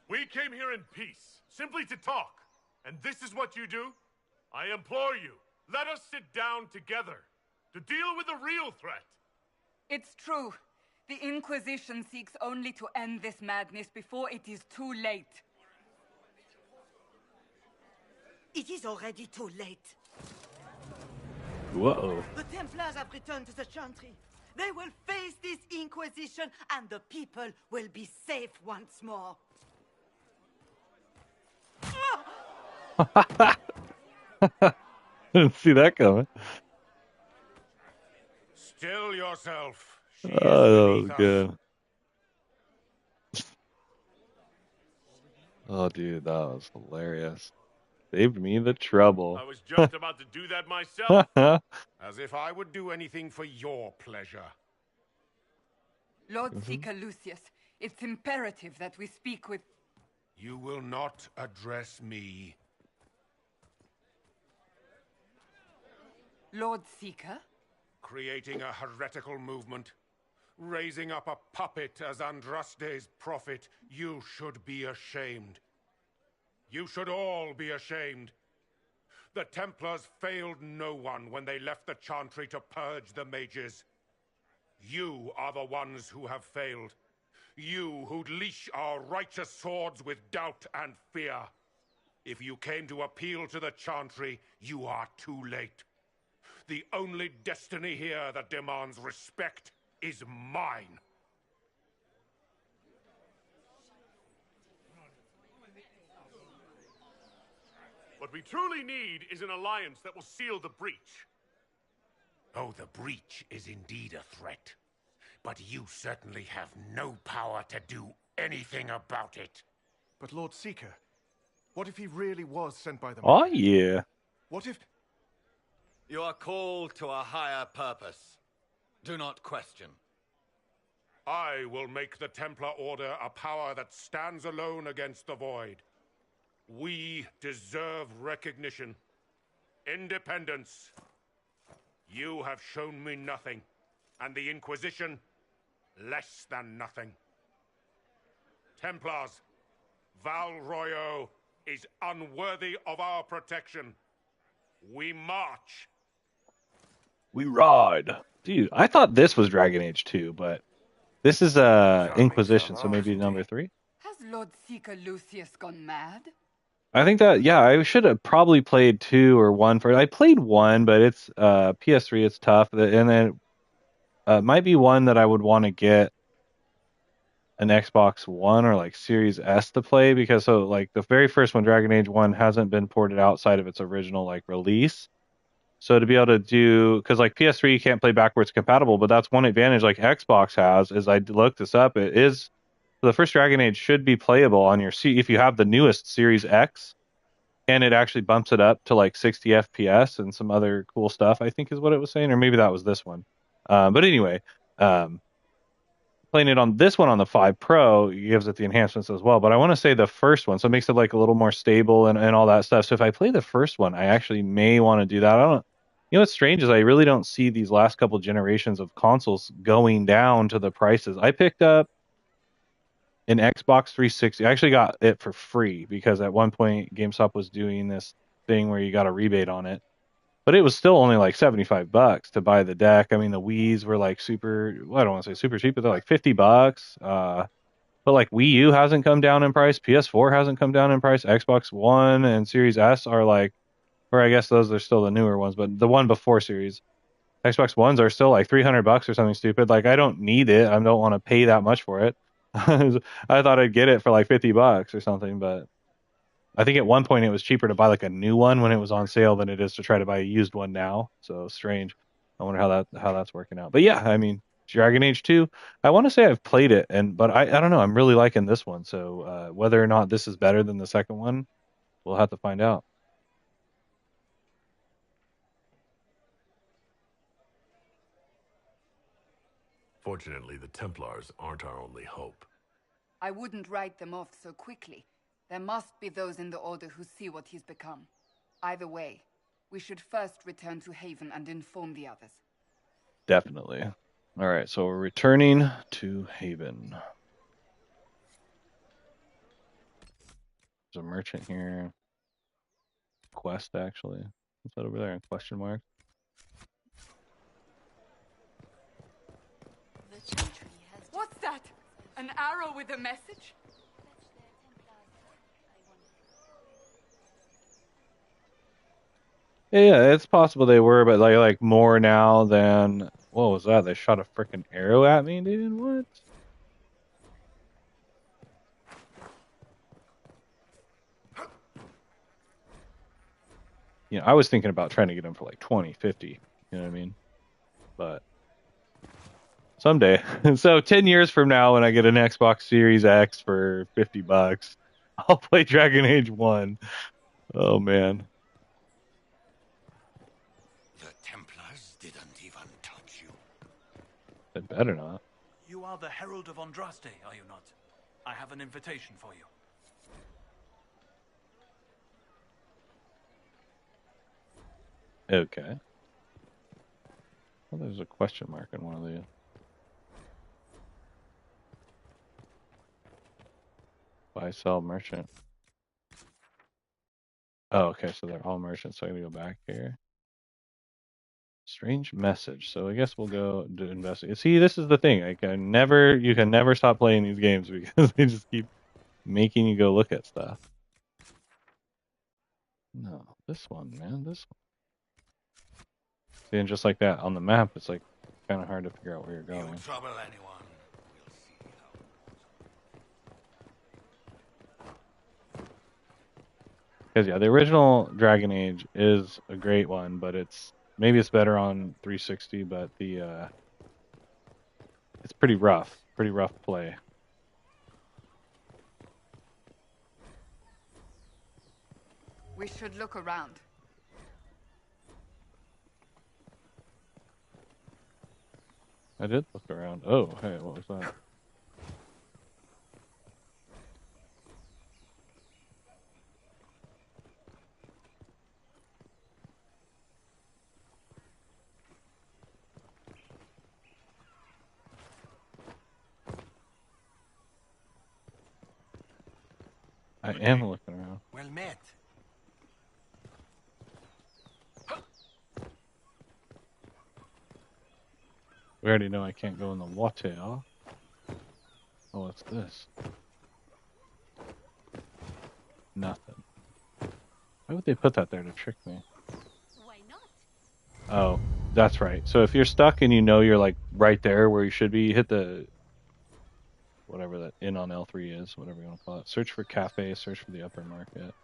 We came here in peace, simply to talk. And this is what you do? I implore you, let us sit down together to deal with the real threat. It's true. The Inquisition seeks only to end this madness before it is too late. It is already too late. Whoa. The Templars have returned to the Chantry. They will face this Inquisition, and the people will be safe once more. Didn't see that coming. Still yourself. She is Oh, beneath us. good. Oh, dude, that was hilarious. Saved me the trouble. I was just about to do that myself. As if I would do anything for your pleasure. Lord Seeker Lucius, it's imperative that we speak with... You will not address me. Lord Seeker? Creating a heretical movement. Raising up a puppet as Andraste's prophet. You should be ashamed. You should all be ashamed. The Templars failed no one when they left the Chantry to purge the mages. You are the ones who have failed. You who'd leash our righteous swords with doubt and fear. If you came to appeal to the Chantry, you are too late. The only destiny here that demands respect is mine. What we truly need is an alliance that will seal the breach. Oh, the breach is indeed a threat. But you certainly have no power to do anything about it. But Lord Seeker, what if he really was sent by the Oh, Maker? yeah. What if... You are called to a higher purpose. Do not question. I will make the Templar Order a power that stands alone against the Void. We deserve recognition. Independence. You have shown me nothing. And the Inquisition, less than nothing. Templars, Val Royo is unworthy of our protection. We march. We ride. Dude, I thought this was Dragon Age 2, but this is Inquisition, so maybe number 3? Has Lord Seeker Lucius gone mad? I think that, yeah, I should have probably played 2 or 1 for... I played 1, but it's PS3, it's tough. And then might be one that I would want to get an Xbox One or like Series S to play, because so like the very first one, Dragon Age 1, hasn't been ported outside of its original like release. So to be able to do, because like PS3 you can't play backwards compatible, but that's one advantage like Xbox has, is I looked this up, it is, the first Dragon Age should be playable on your if you have the newest Series X, and it actually bumps it up to like 60 FPS and some other cool stuff, I think is what it was saying, or maybe that was this one. But anyway, playing it on this one on the 5 Pro gives it the enhancements as well. But I want to say the first one, so it makes it like a little more stable and all that stuff. So if I play the first one, I actually may want to do that. I don't. You know what's strange is I really don't see these last couple generations of consoles going down to the prices. I picked up an Xbox 360. I actually got it for free because at one point GameStop was doing this thing where you got a rebate on it. But it was still only like $75 to buy the deck. I mean, the Wii's were like super, well, I don't want to say super cheap, but they're like $50. But like Wii U hasn't come down in price, PS4 hasn't come down in price, Xbox One and Series S are like, or I guess those are still the newer ones, but the one before Series Xbox Ones are still like $300 or something stupid. Like I don't need it. I don't want to pay that much for it. I thought I'd get it for like $50 or something, but I think at one point it was cheaper to buy like a new one when it was on sale than it is to try to buy a used one now. So strange. I wonder how that's working out. But yeah, I mean, Dragon Age 2, I want to say I've played it but I don't know, I'm really liking this one. So whether or not this is better than the second one, we'll have to find out. Fortunately, the Templars aren't our only hope. I wouldn't write them off so quickly. There must be those in the Order who see what he's become. Either way, we should first return to Haven and inform the others. Definitely. All right, so we're returning to Haven. There's a merchant here. Quest, actually. What's that over there? Question mark. What's that? An arrow with a message? Yeah, it's possible they were, but like more now than what was that? They shot a freaking arrow at me, dude. What? You know, I was thinking about trying to get them for like 20, 50. You know what I mean? But someday. So 10 years from now, when I get an Xbox Series X for $50, I'll play Dragon Age 1. Oh man. The Templars didn't even touch you. They better not. You are the Herald of Andraste, are you not? I have an invitation for you. Okay. Well, there's a question mark in one of these. Buy, sell, merchant. Oh, okay, so they're all merchants, so I'm gonna go back here. Strange message. So I guess we'll go to investigate. See, this is the thing. You can never stop playing these games because they just keep making you go look at stuff. No, this one, man, this one. See, and just like that on the map, it's like kind of hard to figure out where you're going. You trouble anyone? Because yeah, the original Dragon Age is a great one, but maybe it's better on 360, but it's pretty rough play. We should look around. I did look around. Oh, hey, what was that? I am looking around. Well met. We already know I can't go in the water. Oh, what's this? Nothing. Why would they put that there to trick me? Why not? Oh, that's right. So if you're stuck and you know you're like right there where you should be, you hit the whatever that inn on L3 is, whatever you want to call it. Search for cafe, search for the upper market.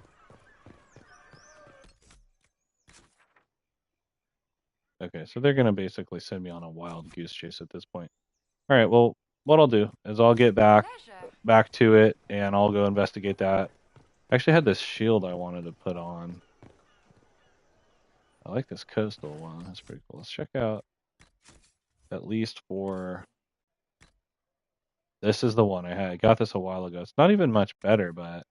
Okay, so they're gonna basically send me on a wild goose chase at this point. All right, well, what I'll do is I'll get back to it and I'll go investigate that. I actually had this shield I wanted to put on. I like this coastal one. That's pretty cool. Let's check out at least for. This is the one I had. I got this a while ago. It's not even much better, but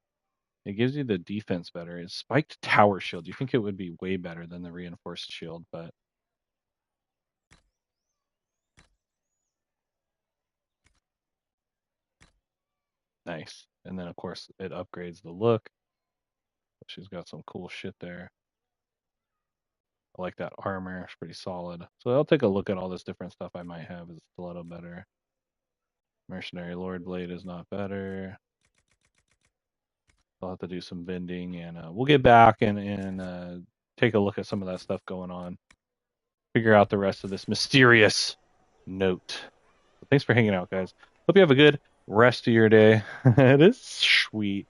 it gives you the defense better. It's spiked tower shield. You think it would be way better than the reinforced shield, but nice. And then of course it upgrades the look. She's got some cool shit there. I like that armor. It's pretty solid. So I'll take a look at all this different stuff I might have as a little better. Mercenary Lord Blade is not better. I'll have to do some vending, and we'll get back and take a look at some of that stuff going on. Figure out the rest of this mysterious note. Thanks for hanging out, guys. Hope you have a good rest of your day. It is sweet.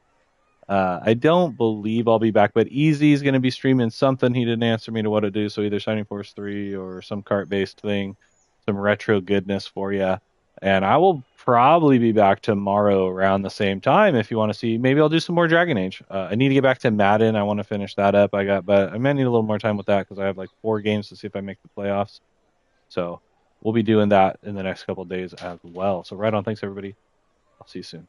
I don't believe I'll be back, but Easy's going to be streaming something. He didn't answer me to what to do, so either Shining Force 3 or some cart-based thing, some retro goodness for you. And I will probably be back tomorrow around the same time if you want to see. Maybe I'll do some more Dragon Age. I need to get back to Madden. I want to finish that up. But I might need a little more time with that because I have like 4 games to see if I make the playoffs. So we'll be doing that in the next couple of days as well. So right on. Thanks, everybody. I'll see you soon.